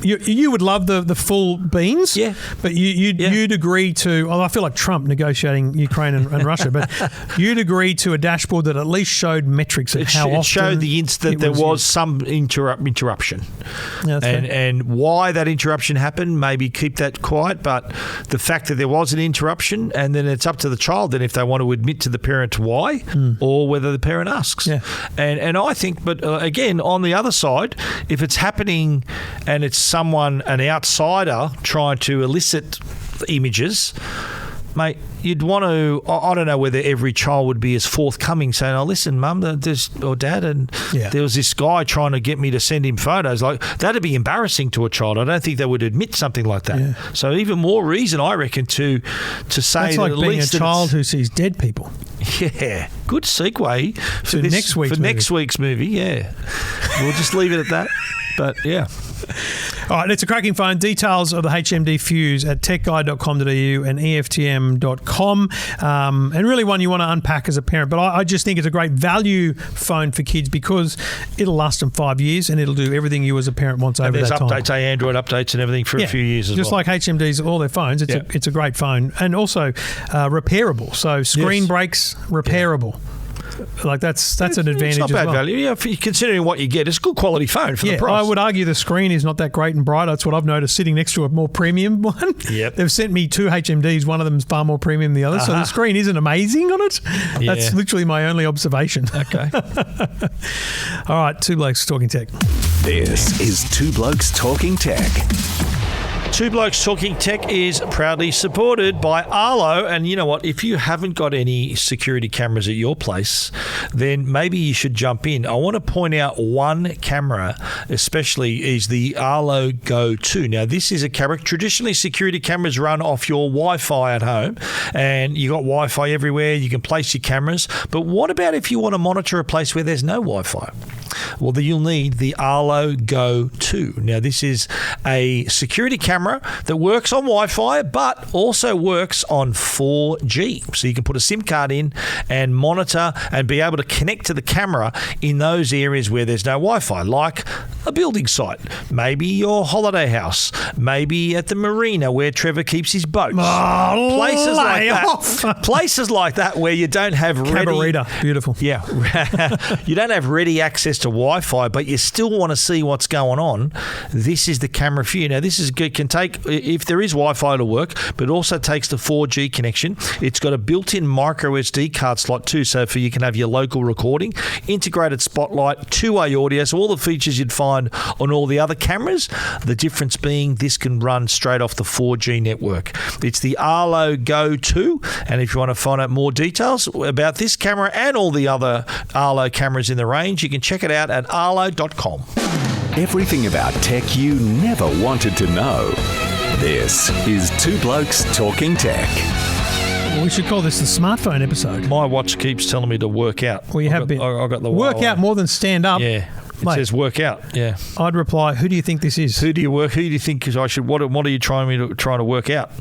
you would love the full beans, but you'd agree to. I feel like Trump negotiating Ukraine and Russia, but you'd agree to a dashboard that at least showed metrics of how often. It showed
the instant there was some interruption, and why that interruption happened. Maybe keep that quiet, but the fact that there was an interruption, and then it's up to the child then if they want to admit to the parent why, or whether the parent asks.
Yeah.
And I think, but again, on the other side, if it's happening. And it's an outsider trying to elicit images, mate, you'd want to, I don't know whether every child would be as forthcoming saying, oh, listen, Mum, or Dad, and there was this guy trying to get me to send him photos. Like, that'd be embarrassing to a child. I don't think they would admit something like that. Yeah. So even more reason, I reckon, to say
that's
that
like
at
being
least
a child who sees dead people.
Yeah. Good segue for next week's movie. Yeah. We'll just leave it at that. But, yeah.
All right, it's a cracking phone. Details of the HMD Fuse at techguide.com.au and EFTM.com. And really one you want to unpack as a parent. But I just think it's a great value phone for kids because it'll last them 5 years and it'll do everything you as a parent wants over that time.
There's updates, Android updates and everything for a few years as well.
Just like HMD's, all their phones, it's a great phone. And also repairable. So screen breaks, repairable. Like that's an advantage.
It's not
as
bad
well.
value. Yeah, considering what you get, it's a good quality phone for the price.
I would argue the screen is not that great and bright. That's what I've noticed sitting next to a more premium one.
Yep.
They've sent me 2 HMDs. One of them is far more premium than the other. So the screen isn't amazing on it.
Yeah.
That's literally my only observation.
Okay.
All right, Two Blokes Talking Tech.
This is Two Blokes Talking Tech.
Two Blokes Talking Tech is proudly supported by Arlo. And you know what? If you haven't got any security cameras at your place, then maybe you should jump in. I want to point out one camera, especially, is the Arlo Go 2. Now, this is a camera. Traditionally, security cameras run off your Wi-Fi at home, and you got Wi-Fi everywhere. You can place your cameras. But what about if you want to monitor a place where there's no Wi-Fi? Well, then you'll need the Arlo Go 2. Now, this is a security camera that works on Wi-Fi, but also works on 4G. So you can put a SIM card in and monitor and be able to connect to the camera in those areas where there's no Wi-Fi, like a building site, maybe your holiday house, maybe at the marina where Trevor keeps his boats. Places like that. Places like that where you don't have
Cabarita. Beautiful.
Yeah. You don't have ready access to Wi-Fi, but you still want to see what's going on. This is the camera for you. Now, this is good. Can take, if there is Wi-Fi to work, but it also takes the 4G connection. It's got a built-in micro SD card slot too, so for you can have your local recording, integrated spotlight, two-way audio, so all the features you'd find on all the other cameras. The difference being this can run straight off the 4G network. It's the Arlo Go 2, and if you want to find out more details about this camera and all the other Arlo cameras in the range, you can check it out at arlo.com.
Everything about tech you never wanted to know. This is Two Blokes Talking Tech.
Well, we should call this the smartphone episode.
My watch keeps telling me to work out.
Well, you have been.
I got the
work out more than stand up.
Yeah. It says work out. Yeah.
I'd reply, who do you think this is?
Who do you think I should? What are you trying to work out?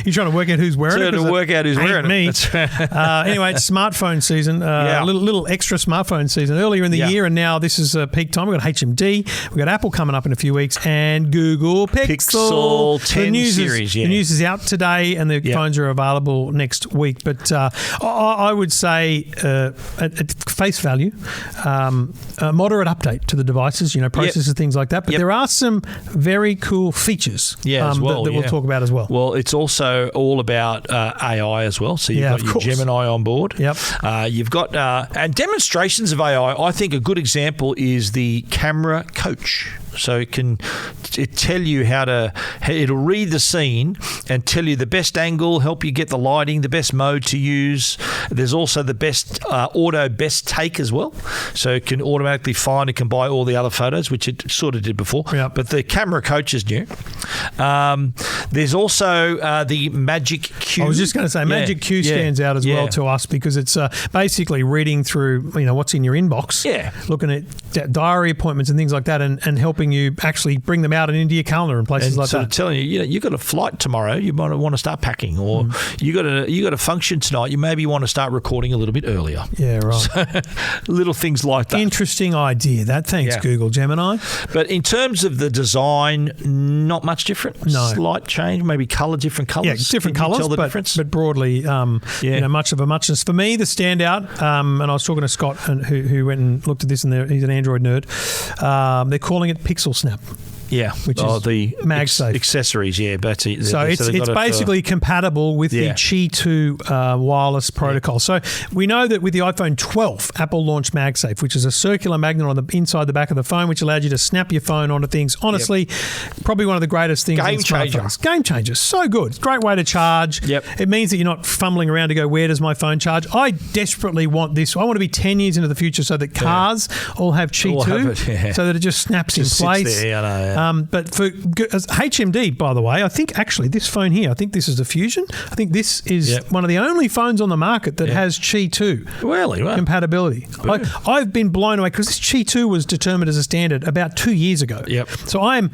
You're trying to work out who's wearing it?
To work out who's wearing
me.
it.
Anyway, it's smartphone season. Little extra smartphone season earlier in the year, and now this is peak time. We've got HMD, we've got Apple coming up in a few weeks, and Google Pixel
10 series.
The news is out today, and the phones are available next week. But I would say, at face value, moderate update to the devices, processors, things like that. But there are some very cool features that we'll talk about as well.
Well, it's also all about AI as well. So you've got your Gemini on board.
Yep.
You've got and demonstrations of AI. I think a good example is the camera coach. So it can tell you it'll read the scene and tell you the best angle, help you get the lighting, the best mode to use. There's also the best auto best take as well. So it can automatically find and can buy all the other photos, which it sort of did before.
Yep.
But the camera coach is new. There's also the Magic Q.
I was just going to say, Magic Q stands out as well to us because it's basically reading through what's in your inbox, looking at diary appointments and things like that, and helping you actually bring them out and into your calendar and places like that.
Telling you, you've got a flight tomorrow, you might want to start packing, or you got a function tonight, you maybe want to start recording a little bit earlier.
Yeah, right.
So, little things like that.
Interesting idea. Thanks, Google Gemini.
But in terms of the design, not much different.
No.
Slight change, maybe different colours.
Yeah, different colours,
tell the difference?
But broadly, much of a muchness. For me, the standout, and I was talking to Scott, who went and looked at this, and he's an Android nerd. They're calling it Pixel Snap.
Yeah,
which is
the
MagSafe
accessories. Yeah, but
it's basically compatible with the Qi 2 wireless protocol. So we know that with the iPhone 12, Apple launched MagSafe, which is a circular magnet on the inside the back of the phone, which allowed you to snap your phone onto things. Honestly, probably one of the greatest things.
Game changer.
Game changer. So good. Great way to charge.
Yep.
It means that you're not fumbling around to go, where does my phone charge? I desperately want this. I want to be 10 years into the future so that cars all have Qi 2, so that it just snaps in place.
Sits there, I know,
but for HMD, by the way, I think actually this phone here, I think this is the Fusion. I think this is one of the only phones on the market that has Qi 2 compatibility. I've been blown away because this Qi 2 was determined as a standard about 2 years ago.
Yep.
So I'm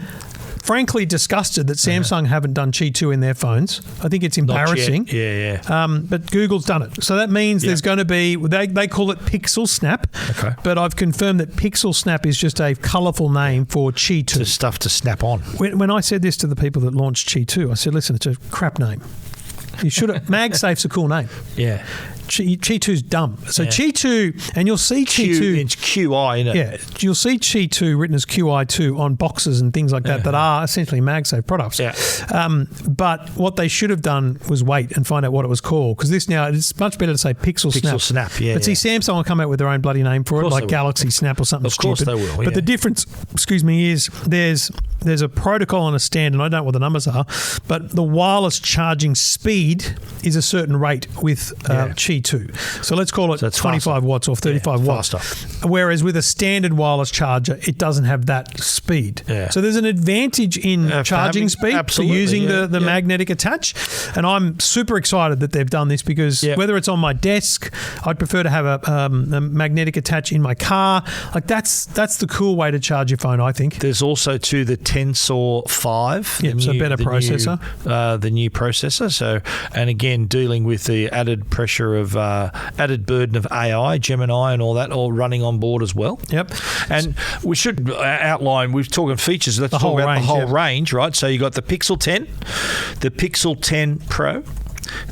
frankly disgusted that Samsung haven't done Qi 2 in their phones. I think it's embarrassing. But Google's done it. So that means there's going to be, they call it Pixel Snap.
Okay.
But I've confirmed that Pixel Snap is just a colourful name for Qi 2.
It's stuff to snap on.
When I said this to the people that launched Qi 2, I said, listen, it's a crap name. You should have. MagSafe's a cool name.
Yeah.
Qi 2's dumb. So Qi 2, and you'll see Qi 2.
It's QI, isn't it?
Yeah, you'll see Qi 2 written as QI2 on boxes and things like that are essentially MagSafe products.
Yeah.
But what they should have done was wait and find out what it was called, because this now, it's much better to say Pixel Snap. But see, Samsung will come out with their own bloody name for it, like Galaxy Snap or something stupid.
Of course they will,
But the difference, is there's a protocol on a stand, and I don't know what the numbers are, but the wireless charging speed is a certain rate with Qi 2. So let's call it 25 watts or 35 watts.
Faster.
Whereas with a standard wireless charger, it doesn't have that speed.
Yeah.
So there's an advantage in charging speed for using the magnetic attach. And I'm super excited that they've done this, because whether it's on my desk, I'd prefer to have a magnetic attach in my car. Like that's the cool way to charge your phone, I think.
There's also the Tensor 5.
So better processor.
The new processor. So, and again, dealing with the added pressure of added burden of AI, Gemini, and all that, all running on board as well.
Yep.
And we should outline. We're talking features. Let's talk about the whole range, right? So you got the Pixel 10, the Pixel 10 Pro,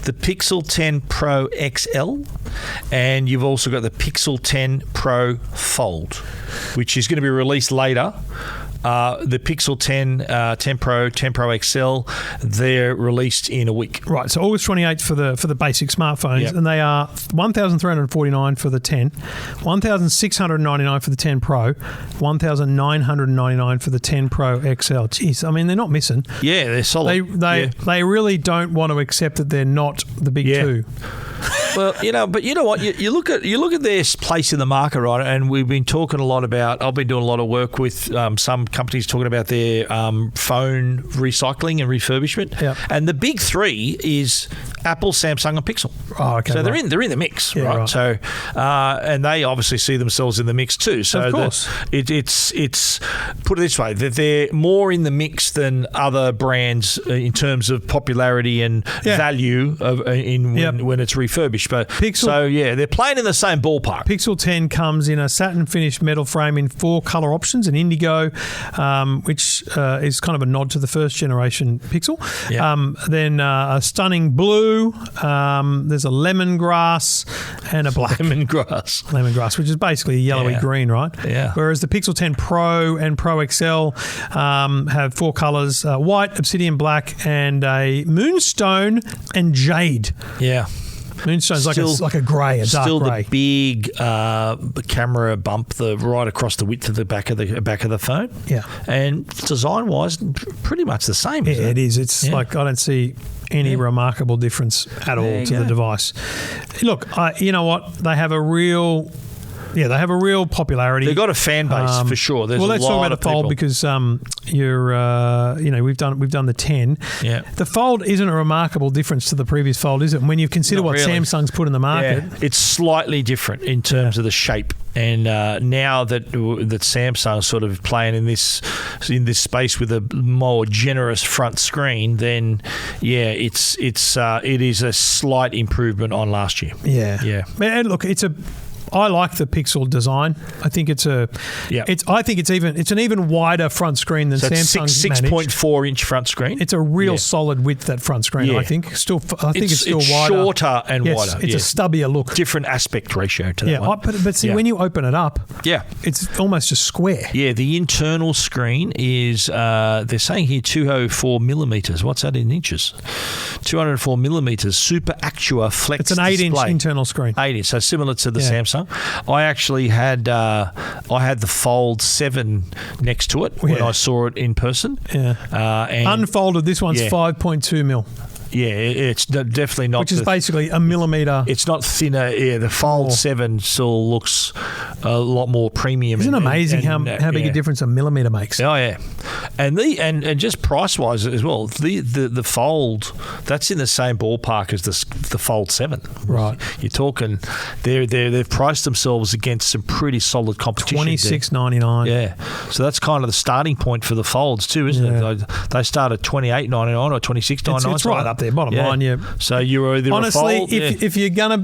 the Pixel 10 Pro XL, and you've also got the Pixel 10 Pro Fold, which is going to be released later. The Pixel 10, 10 Pro, 10 Pro XL, they're released in a week.
Right, so August 28th for the basic smartphones, and they are $1,349 for the 10, $1,699 for the 10 Pro, $1,999 for the 10 Pro XL. Jeez, I mean, they're not missing.
Yeah, they're solid.
They really don't want to accept that they're not the big two.
Well, but you know what? You look at their place in the market, right? And we've been talking a lot about. I've been doing a lot of work with some companies talking about their phone recycling and refurbishment.
Yep.
And the big three is Apple, Samsung, and Pixel.
Oh, okay.
So they're in the mix, right? So and they obviously see themselves in the mix too. So
of course,
it's put it this way, that they're more in the mix than other brands in terms of popularity and value when it's refurbished. But Pixel, they're playing in the same ballpark.
Pixel 10 comes in a satin finished metal frame in 4 color options: an indigo, which is kind of a nod to the first generation Pixel. Then a stunning blue. There's a lemongrass and a black. Lemongrass, which is basically a yellowy green, right?
Yeah.
Whereas the Pixel 10 Pro and Pro XL have 4 colors: white, obsidian black, and a moonstone and jade.
Yeah.
Moonstone's like a grey, a dark grey.
Still the big camera bump right across the width of the back of the phone.
Yeah. And
design-wise, pretty much the same.
Yeah, it is. It's like I don't see any remarkable difference at all to the device. Look, you know what? They have a real... Yeah, they have a real popularity.
They've got a fan base for sure.
Let's talk about the Fold, because we've done the 10.
Yeah.
The Fold isn't a remarkable difference to the previous Fold, is it? When you consider what Samsung's put in the market,
it's slightly different in terms of the shape. And now that Samsung's sort of playing in this space with a more generous front screen, then it is a slight improvement on last year.
Yeah. And look, I like the Pixel design. I think it's an even wider front screen than Samsung's
6.4 inch front screen.
It's a real solid width, that front screen. I think. It's still wider.
Shorter and wider.
It's a stubbier look.
Different aspect ratio to that one.
But see, when you open it up, it's almost just square.
Yeah, the internal screen is they're saying here 204 millimeters. What's that in inches? 204 millimeters. Super Actua Flex.
It's an 8-inch internal screen.
8-inch, so similar to the Samsung. I actually had the Fold 7 next to it when I saw it in person.
Yeah. And unfolded, this one's 5.2 mil.
Yeah, it's definitely not.
Which is basically a millimetre.
It's not thinner. Yeah, the Fold 7 still looks a lot more premium.
Isn't it amazing how big a difference a millimetre makes?
Oh, yeah. And just price-wise as well, the Fold, that's in the same ballpark as the Fold 7.
Right.
You're talking, they've priced themselves against some pretty solid competition.
$26.99.
Yeah. So that's kind of the starting point for the Folds too, isn't it? They start at $28.99 or $26.99.
It's right up there, bottom line. Yeah.
So you're either
honestly,
a Fold,
if you're gonna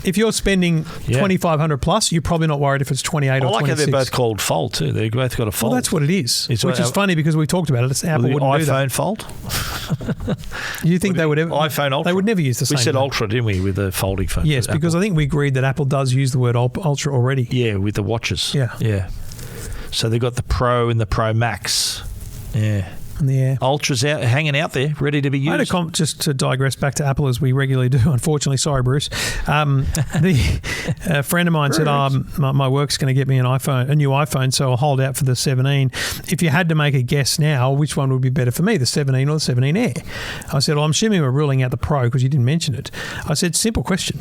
if you're spending $2,500 plus, you're probably not worried if it's 28 or 26.
I like how they're both called Fold too. They've both got a fold.
Well, that's what it is, which is funny because we talked about it. It's Apple wouldn't do that.
iPhone Fold.
You think they would ever?
iPhone Ultra.
They would never use the same.
We said
name.
Ultra, didn't we, with the folding phone?
Yes, because I think we agreed that Apple does use the word Ultra already.
Yeah, with the watches.
Yeah.
So they've got the Pro and the Pro Max. Yeah.
And the
Ultra's out, hanging out there, ready to be used.
I had a just to digress back to Apple as we regularly do, unfortunately. Sorry, Bruce. A friend of mine said, my work's going to get me a new iPhone, so I'll hold out for the 17. If you had to make a guess now, which one would be better for me, the 17 or the 17 Air? I said, well, I'm assuming we're ruling out the Pro because you didn't mention it. I said, simple question.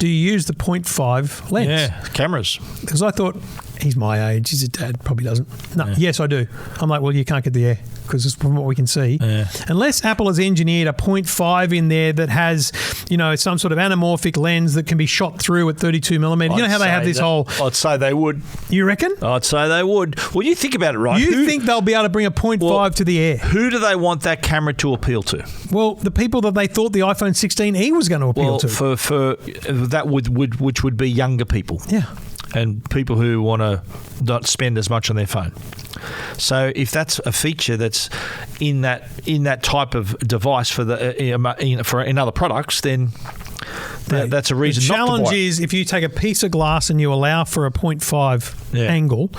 Do you use the 0.5 lens?
Yeah, cameras.
Because I thought, he's my age, he's a dad, probably doesn't. No, yes, I do. I'm like, well, you can't get the Air because it's from what we can see. Yeah. Unless Apple has engineered a 0.5 in there that has, some sort of anamorphic lens that can be shot through at 32 millimeter. You know how they have this whole...
I'd say they would.
You reckon?
I'd say they would. Well, you think about it, right?
You think they'll be able to bring a 0.5 to the Air?
Who do they want that camera to appeal to?
Well, the people that they thought the iPhone 16e was going to appeal to.
For that which would be younger people.
Yeah.
And people who want to not spend as much on their phone. So if that's a feature that's in that type of device for in other products, then that's a reason not to buy it.
The challenge is if you take a piece of glass and you allow for a 0.5 angle,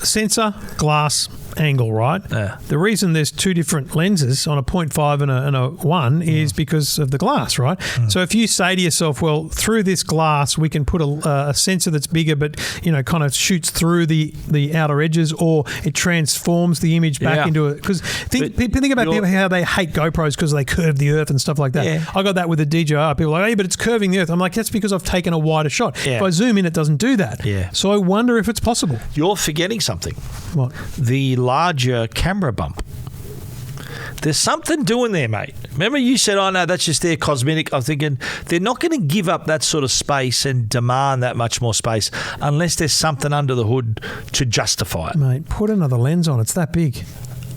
sensor, glass, angle, right? Yeah. The reason there's two different lenses on a 0.5 and a 1 is because of the glass, right? So if you say to yourself, well, through this glass we can put a sensor that's bigger but, kind of shoots through the outer edges, or it transforms the image back into it. Because think about people how they hate GoPros because they curve the earth and stuff like that. Yeah. I got that with the DJI. People are like, hey, but it's curving the earth. I'm like, that's because I've taken a wider shot. Yeah. If I zoom in, it doesn't do that. Yeah. So I wonder if it's possible.
You're forgetting something.
What?
The larger camera bump. There's something doing there, mate. Remember you said, oh, no, that's just their cosmetic. I'm thinking they're not going to give up that sort of space and demand that much more space unless there's something under the hood to justify it.
Mate, put another lens on. It's that big.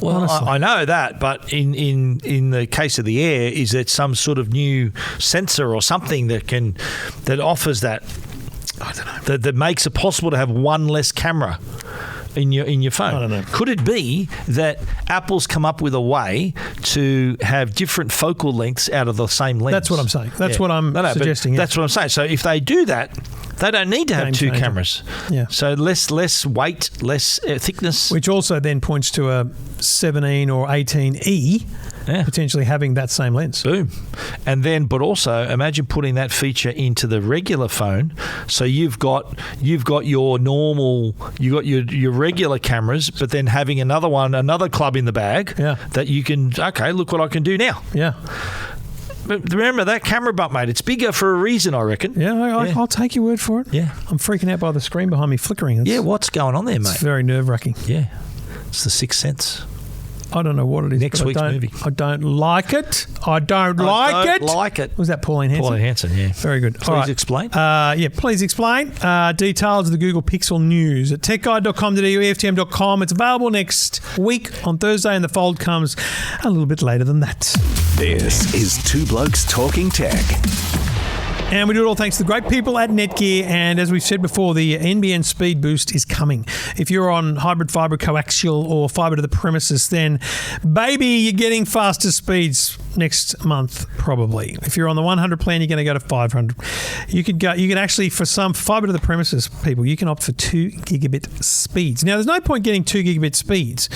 Well, I know that, but in the case of the Air, is it some sort of new sensor or something that offers that? I don't know. That makes it possible to have one less camera in your phone.
I don't know.
Could it be that Apple's come up with a way to have different focal lengths out of the same lens?
That's what I'm saying. That's what I'm suggesting. Yeah.
That's what I'm saying. So if they do that, they don't need to have two cameras.
Yeah.
So less weight, less thickness.
Which also then points to a 17 or 18E potentially having that same lens.
Boom. And then, but also imagine putting that feature into the regular phone. So you've got your normal, your regular cameras, but then having another club in the bag that you can, okay, look what I can do now.
Yeah.
But remember that camera bump, mate. It's bigger for a reason, I reckon.
Yeah, I'll take your word for it.
Yeah.
I'm freaking out by the screen behind me flickering.
What's going on there, mate?
It's very nerve-wracking.
Yeah. It's the Sixth Sense.
I don't know what it is.
Next week's movie.
I don't like it. I don't like it. Was that Pauline Hanson?
Pauline Hanson, yeah.
Very good.
Please explain.
Please explain. Details of the Google Pixel news at techguide.com.au, EFTM.com. It's available next week on Thursday, and the Fold comes a little bit later than that.
This is Two Blokes Talking Tech.
And we do it all thanks to the great people at Netgear. And as we've said before, the NBN Speed Boost is coming. If you're on hybrid fibre coaxial or fibre to the premises, then baby, you're getting faster speeds next month probably. If you're on the 100 plan, you're going to go to 500. You could actually, for some fibre to the premises people, you can opt for 2 gigabit speeds. Now, there's no point getting 2 gigabit speeds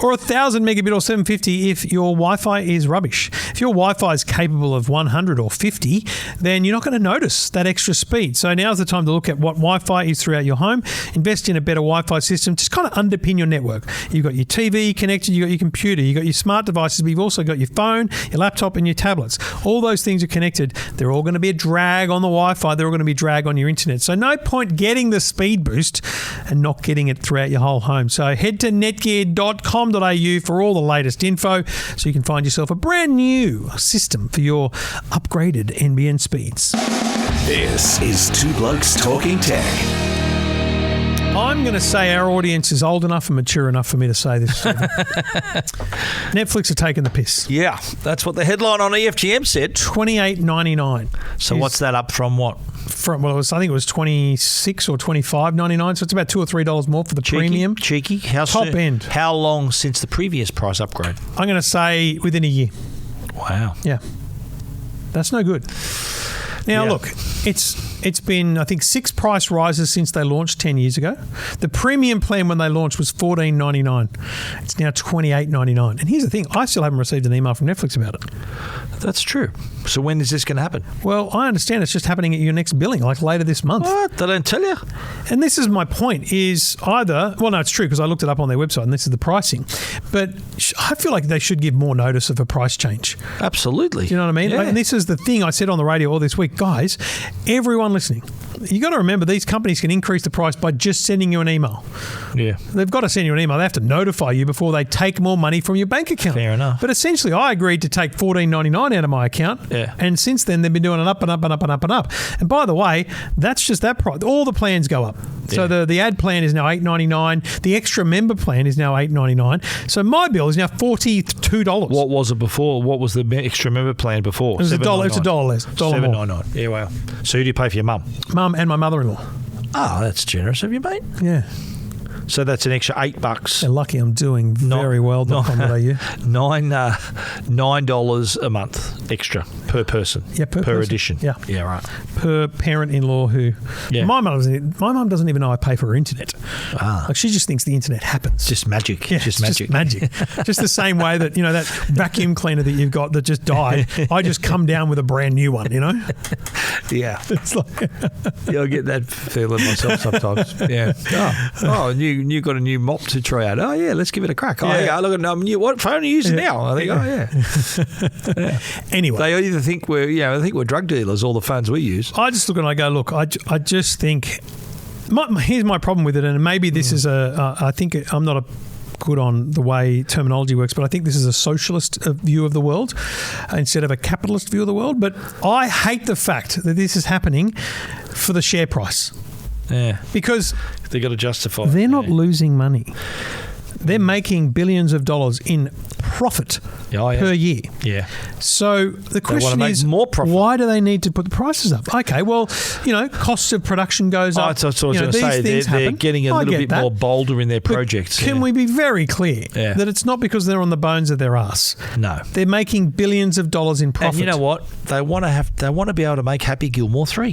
or 1,000 megabit or 750 if your Wi-Fi is rubbish. If your Wi-Fi is capable of 100 or 50, then you're not going to notice that extra speed. So now's the time to look at what Wi-Fi is throughout your home. Invest in a better Wi-Fi system. Just kind of underpin your network. You've got your TV connected, you've got your computer, you've got your smart devices, but you've also got your phone, your laptop, and your tablets. All those things are connected. They're all going to be a drag on the Wi-Fi. They're all going to be a drag on your internet. So no point getting the speed boost and not getting it throughout your whole home. So head to netgear.com.au for all the latest info so you can find yourself a brand new system for your upgraded NBN speeds.
This is Two Blokes Talking Tech.
I'm going to say our audience is old enough and mature enough for me to say this. Netflix are taking the piss.
Yeah, that's what the headline on EFTM said.
$28.99.
So what's that up from what?
I think it was $26 or $25.99, so it's about $2 or $3 more for the premium.
Cheeky.
Top end.
How long since the previous price upgrade?
I'm going to say within a year.
Wow.
Yeah. That's no good. Now, look, it's been, I think, 6 price rises since they launched 10 years ago. The premium plan when they launched was $14.99. It's now $28.99. And here's the thing. I still haven't received an email from Netflix about it.
That's true. So when is this going to happen?
Well, I understand it's just happening at your next billing, like later this month.
What? They don't tell you?
And this is my point, is either... Well, no, it's true, because I looked it up on their website, and this is the pricing. But I feel like they should give more notice of a price change.
Absolutely.
Do you know what I mean?
Yeah.
And this is the thing I said on the radio all this week. Guys, everyone listening, you got to remember these companies can increase the price by just sending you an email.
Yeah.
They've got to send you an email. They have to notify you before they take more money from your bank account.
Fair enough.
But essentially, I agreed to take $14.99 out of my account.
Yeah.
And since then, they've been doing it up and up and up and up and up. And by the way, that's just that price. All the plans go up. So the ad plan is now $8.99. The extra member plan is now $8.99. So my bill is now $42.
What was it before? What was the extra member plan before?
It was $1. It's $1 less.
$7.99. Yeah, wow. So who do you pay for your mum?
Mum and my mother-in-law.
Oh, that's generous of you, mate.
Yeah.
So that's an extra $8.
They're lucky I'm doing very well.
$9 a month extra per person.
Yeah, per person.
edition.
Yeah.
Yeah, right.
Per parent-in-law who...
Yeah.
My mum doesn't even know I pay for her internet.
Ah.
Like, she just thinks the internet happens.
Just magic.
Yeah,
just
it's
magic.
Just magic. Just the same way that, that vacuum cleaner that you've got that just died, I just come down with a brand new one,
Yeah.
It's like...
Yeah, I get that feeling myself sometimes. Yeah. Oh, you got a new mop to try out. Oh, yeah, let's give it a crack. Oh, yeah, look at what phone are you using now? I think, yeah.
Anyway.
They either think we're drug dealers, all the phones we use.
I just look and I go, look, I just think... here's my problem with it, and maybe this is I think I'm not good on the way terminology works, but I think this is a socialist view of the world instead of a capitalist view of the world. But I hate the fact that this is happening for the share price.
Yeah.
Because
they got to justify.
They're not losing money. They're making billions of dollars in profit per year.
Yeah.
So the question is,
more profit.
Why do they need to put the prices up? Okay, well, costs of production goes up.
That's what I was going to say. They're getting a little bit more bolder in their projects.
But can we be very clear that it's not because they're on the bones of their ass?
No.
They're making billions of dollars in profit.
And you know what? They want to be able to make Happy Gilmore 3.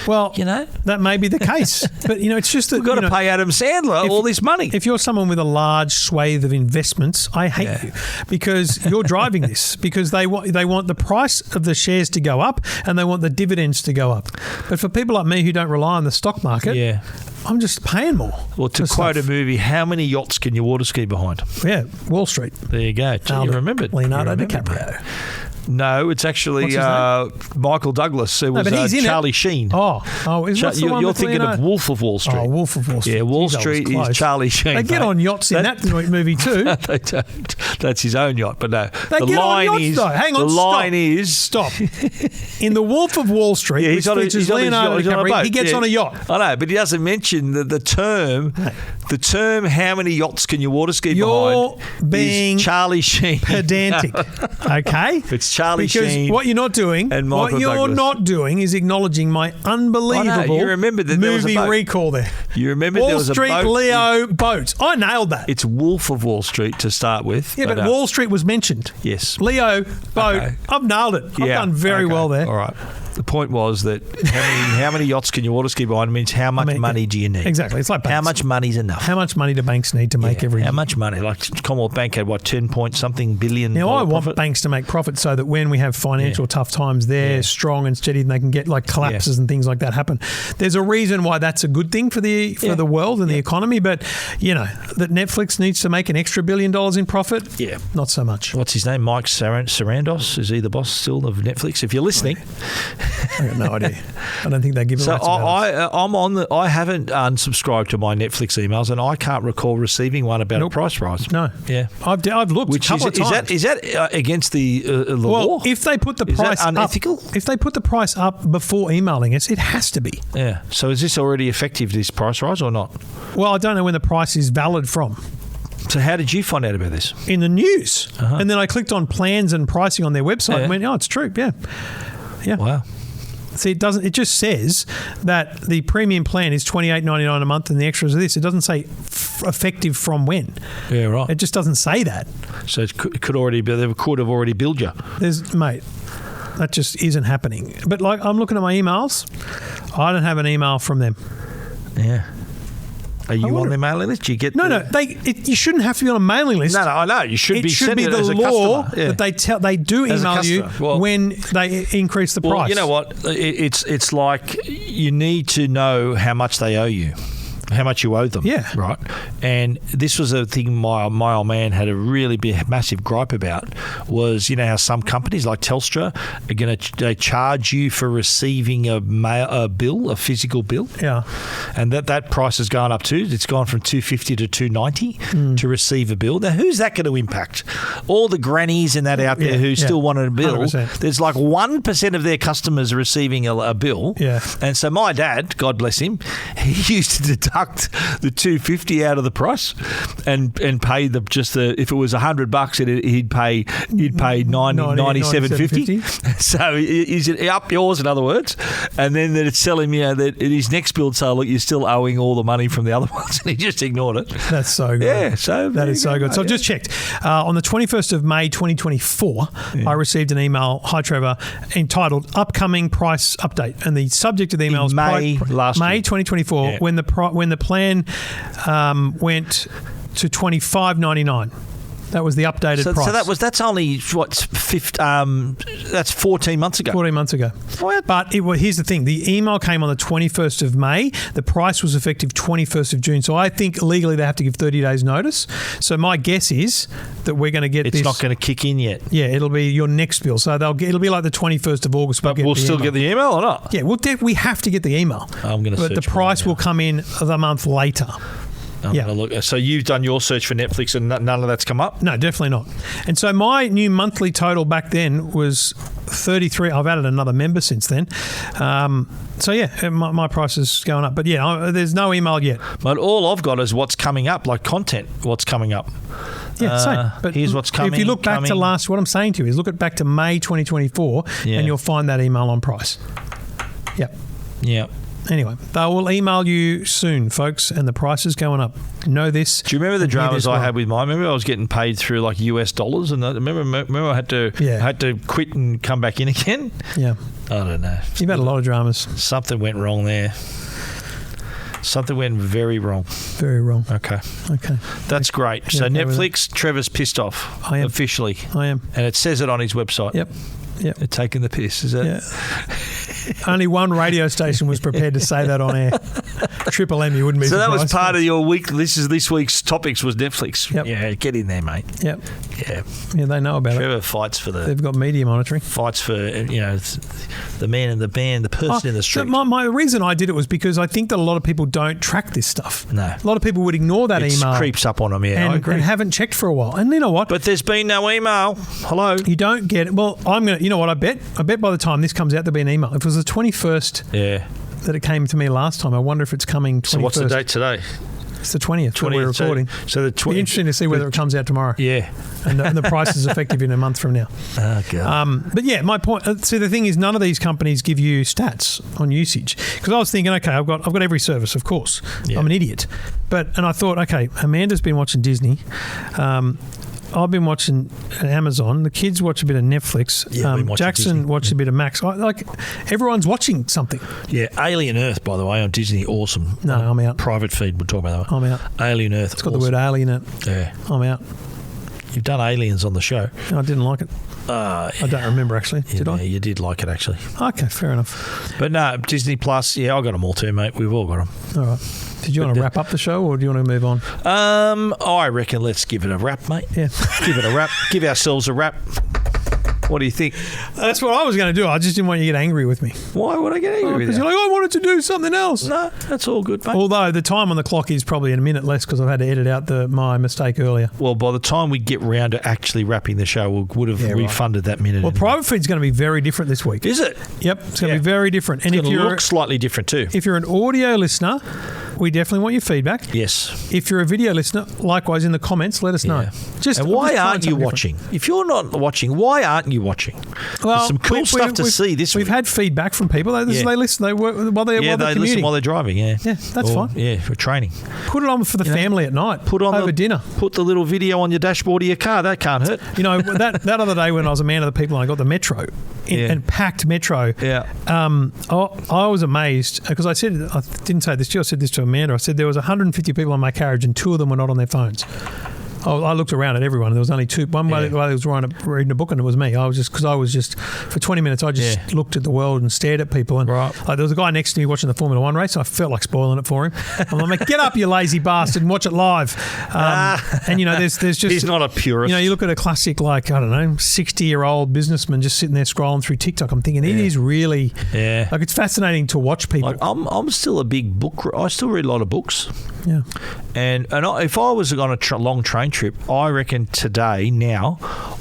Well, that may be the case. But it's just that
we've got to pay Adam Sandler all this money.
If you're someone with a large swathe of investments, I hate you because you're driving this because they want the price of the shares to go up and they want the dividends to go up. But for people like me who don't rely on the stock market, I'm just paying more.
Well, to quote a movie, how many yachts can you water ski behind?
Yeah, Wall Street.
There you go. You remembered.
Leonardo DiCaprio.
No, it's actually Michael Douglas. It was Charlie Sheen.
You're
thinking of Wolf of Wall Street.
Oh, Wolf of Wall Street.
Yeah, Wall Street is Charlie Sheen.
They get on yachts in that movie too.
They don't. That's his own yacht, but no.
They get on yachts though. Hang on,
the line is...
Stop. In the Wolf of Wall Street, which features Leonardo DiCaprio, he gets on a yacht.
I know, but he doesn't mention the term. The term, how many yachts can you water ski behind,
being
is Charlie Sheen.
Pedantic. Okay?
It's Charlie Sheen.
Because what you're not doing, is acknowledging my unbelievable movie recall there.
You remember there was a boat.
Wall Street, Leo, boat. I nailed that.
It's Wolf of Wall Street to start with.
Yeah, but Wall Street was mentioned.
Yes.
Leo, boat. Okay. I've nailed it. I've done very well there.
All right. The point was that how many yachts can you water ski behind means how much money do you need?
Exactly. It's like banks.
How much money's enough?
How much money do banks need to make every year?
How much money? Like Commonwealth Bank had, 10-point-something billion
Now, I want
profit?
banks to make profit so that when we have financial tough times, they're strong and steady and they can get collapses and things like that happen. There's a reason why that's a good thing for the world and the economy, but, that Netflix needs to make an extra $1 billion in profit, not so much.
What's his name? Mike Sarandos? Is he the boss still of Netflix? If you're listening.
I got no idea. I don't think they give a rat's about us.
I haven't unsubscribed to my Netflix emails, and I can't recall receiving one about a price rise.
No, I've looked a couple of times.
Is that against the law?
Well, if they put the price
unethical?
up, if they put the price up before emailing us, it has to be.
Yeah. So is this already effective? This price rise or not?
Well, I don't know when the price is valid from.
So how did you find out about this?
In the news, and then I clicked on plans and pricing on their website and went, "Oh, it's true." Yeah.
Wow.
See, it doesn't. It just says that the premium plan is $28.99 a month, and the extras are this. It doesn't say effective from when.
Yeah, right.
It just doesn't say that.
So it could already be. They could have already billed you.
Mate, that just isn't happening. But like, I'm looking at my emails. I don't have an email from them.
Yeah. Are you on their mailing list? Do you get
No. You shouldn't have to be on a mailing list.
No, I know. You should be sending it as a
law
customer. Yeah.
that they do email you when they increase the price.
Well, you know what? It's like you need to know how much they owe you. How much you owe them, right? And this was a thing my old man had a really big, massive gripe about. Was how some companies like Telstra are they charge you for receiving a bill, a physical bill, and that price has gone up too. It's gone from $250 to $290 to receive a bill. Now, who's that going to impact? All the grannies and that out there who still wanted a bill.
100%.
There's like 1% of their customers receiving a bill, and so my dad, God bless him, he used to deduct the $250 out of the price and pay if it was $100 he'd pay $97.50. So he's up yours, in other words, and then it's telling me that in his next bill, so look, you're still owing all the money from the other ones, and he just ignored it.
That's so good.
Yeah, so
that is so good. So I've just checked on the 21st of May 2024. I received an email, hi Trevor, entitled "Upcoming Price Update," and the subject of the email is
May
2024 when the plan went to $25.99. That was the updated price.
So that's only that's 14 months ago.
14 months ago.
What?
But here's the thing: the email came on the 21st of May. The price was effective 21st of June. So I think legally they have to give 30 days notice. So my guess is that we're going to get this.
It's not going to kick in yet.
Yeah, it'll be your next bill. So it'll be like the 21st of August.
But we'll still get the email or not?
Yeah, we have to get the email.
I'm going to.
But the price will come in a month later.
I'm going to look. So you've done your search for Netflix and none of that's come up?
No, definitely not. And so my new monthly total back then was 33. I've added another member since then. So yeah, my price is going up. But yeah, there's no email yet.
But all I've got is what's coming up, like content, what's coming up.
Yeah, same. But
here's what's coming.
If you look back to what I'm saying to you is look back to May 2024 and you'll find that email on price. Yep.
Yeah.
Anyway, they will email you soon, folks, and the price is going up. Know this.
Do you remember the dramas I had with mine? Remember I was getting paid through like US dollars, and remember I had to quit and come back in again?
Yeah.
I don't know.
You've had a lot of dramas.
Something went wrong there. Something went very wrong.
Very wrong.
Okay. That's great.
Yeah,
so Netflix, Trevor's pissed off.
I am.
Officially.
I am.
And it says it on his website.
Yep.
They're taking the piss, is it?
Yeah. Only one radio station was prepared to say that on air. Triple M, you wouldn't be surprised.
So that was part of your week. This week's topics was Netflix.
Yep.
Yeah, get in there, mate.
Yep.
Yeah.
Yeah, they know about
Trevor
it.
fights for
They've got media monitoring.
Fights for, the man in the band, the person in the street.
So my reason I did it was because I think that a lot of people don't track this stuff.
No.
A lot of people would ignore that email.
It creeps up on them, yeah, I agree.
And haven't checked for a while. And you know what?
But there's been no email. Hello.
You don't get it. Well, you know what I bet? I bet by the time this comes out, there'll be an email. If it was the 21st that it came to me last time, I wonder if it's coming 21st.
So what's the date today?
It's the 20th when we're recording.
So the 20th.
It'll be interesting to see whether it comes out tomorrow.
Yeah.
And the price is effective in a month from now.
Oh, God.
But yeah, my point. See, the thing is, none of these companies give you stats on usage. Because I was thinking, okay, I've got every service, of course. Yeah. I'm an idiot. And I thought, okay, Amanda's been watching Disney. I've been watching Amazon. The kids watch a bit of Netflix.
Yeah,
Jackson watched a bit of Max. Everyone's watching something.
Yeah, Alien Earth, by the way, on Disney, awesome.
No, I'm out.
Private feed, we'll talk about that.
I'm out.
Alien Earth,
it's got the word alien in it.
Yeah.
I'm out.
You've done Aliens on the show.
I didn't like it. I don't remember, actually. Did I?
Yeah, you did like it, actually.
Okay, fair enough.
But no, Disney Plus, I got them all too, mate. We've all got them.
All right. Did you want to wrap up the show or do you want to move on?
I reckon let's give it a wrap, mate.
Yeah.
Give it a wrap. Give ourselves a wrap. What do you think?
That's what I was going to do. I just didn't want you to get angry with me.
Why would I get angry with you?
Because you're like, I wanted to do something else.
No, that's all good, mate.
Although the time on the clock is probably in a minute less because I've had to edit out my mistake earlier.
Well, by the time we get round to actually wrapping the show, we would have refunded that minute.
Well, Private Feed's going to be very different this week.
Is it?
Yep, it's going to be very different. And
it's going to look slightly different too.
If you're an audio listener, we definitely want your feedback.
Yes.
If you're a video listener, likewise in the comments, let us know.
And why aren't you watching? If you're not watching, why aren't you watching? There's some cool stuff to see this
we've
week.
had feedback from people. They listen. They work while they're
they
commuting.
listen while they're driving. Yeah,
that's fine.
Yeah, for training.
Put it on for the family at night.
Put on
over dinner.
Put the little video on your dashboard of your car. That can't hurt.
You know, that other day when I was a man of the people and I got the Metro and packed Metro.
Yeah.
I was amazed because I didn't say this to you. I said this to Amanda. I said there was 150 people in my carriage and 2 of them were not on their phones. I looked around at everyone. There was only 2. One while I was reading a book, and it was me. I was just for 20 minutes. I just looked at the world and stared at people. And there was a guy next to me watching the Formula 1 race. I felt like spoiling it for him. I'm like, get up, you lazy bastard, and watch it live. And you know, there's just
he's not a purist.
You know, you look at a classic like 60-year-old businessman just sitting there scrolling through TikTok. I'm thinking it is really like it's fascinating to watch people.
Like, I'm still a big book. I still read a lot of books.
Yeah,
and if I was on a long train trip, I reckon now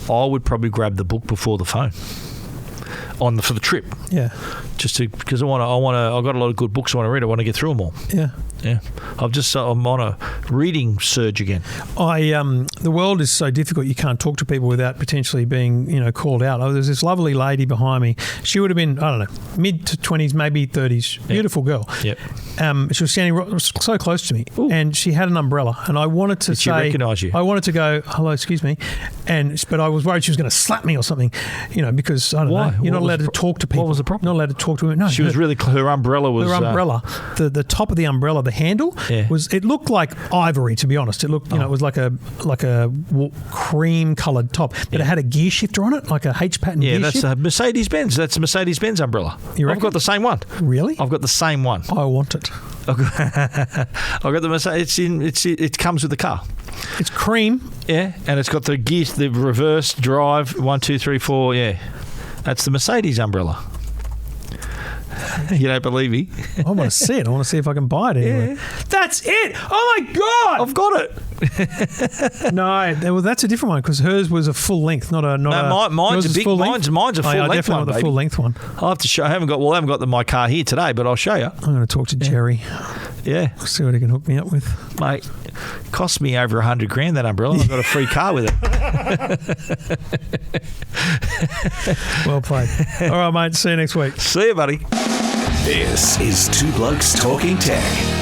I would probably grab the book before the phone for the trip.
Yeah,
just because I've got a lot of good books I want to read. I want to get through them all. Yeah. I'm on a reading surge again.
The world is so difficult. You can't talk to people without potentially being, called out. There's this lovely lady behind me. She would have been, I don't know, mid to 20s, maybe 30s. Beautiful girl.
Yep.
She was standing so close to me, and she had an umbrella. And I wanted to
Did she recognise you?
I wanted to go, hello, excuse me, but I was worried she was going to slap me or something. Because I don't know. You're not allowed to talk to people.
What was the problem?
Not allowed to talk to women. No,
she was really. Her umbrella was.
Her umbrella. The top of the umbrella. The handle it looked like ivory, to be honest. It looked, it was like a cream coloured top, but it had a gear shifter on it, like a H pattern gear shifter.
Yeah, that's a Mercedes-Benz. That's a Mercedes-Benz umbrella. I've got the same one.
Really?
I've got the same one.
I want it.
I've got the Mercedes. It comes with the car.
It's cream. Yeah,
and it's got the gear, the reverse drive, 1, 2, 3, 4. Yeah, that's the Mercedes umbrella. You don't believe me?
I want to see it. I want to see if I can buy it anyway. Yeah. That's it. Oh my God!
I've got it.
No, that's a different one because hers was a full length, not a.
Mine's a big. Mine's a full length one.
Definitely the full length one.
I'll have to show. I haven't got my car here today, but I'll show you.
I'm going to talk to Jerry.
Yeah.
See what he can hook me up with.
Mate, cost me over $100,000 that umbrella. I got a free car with it.
Well played. All right, mate. See you next week.
See you, buddy.
This is Two Blokes Talking Tech.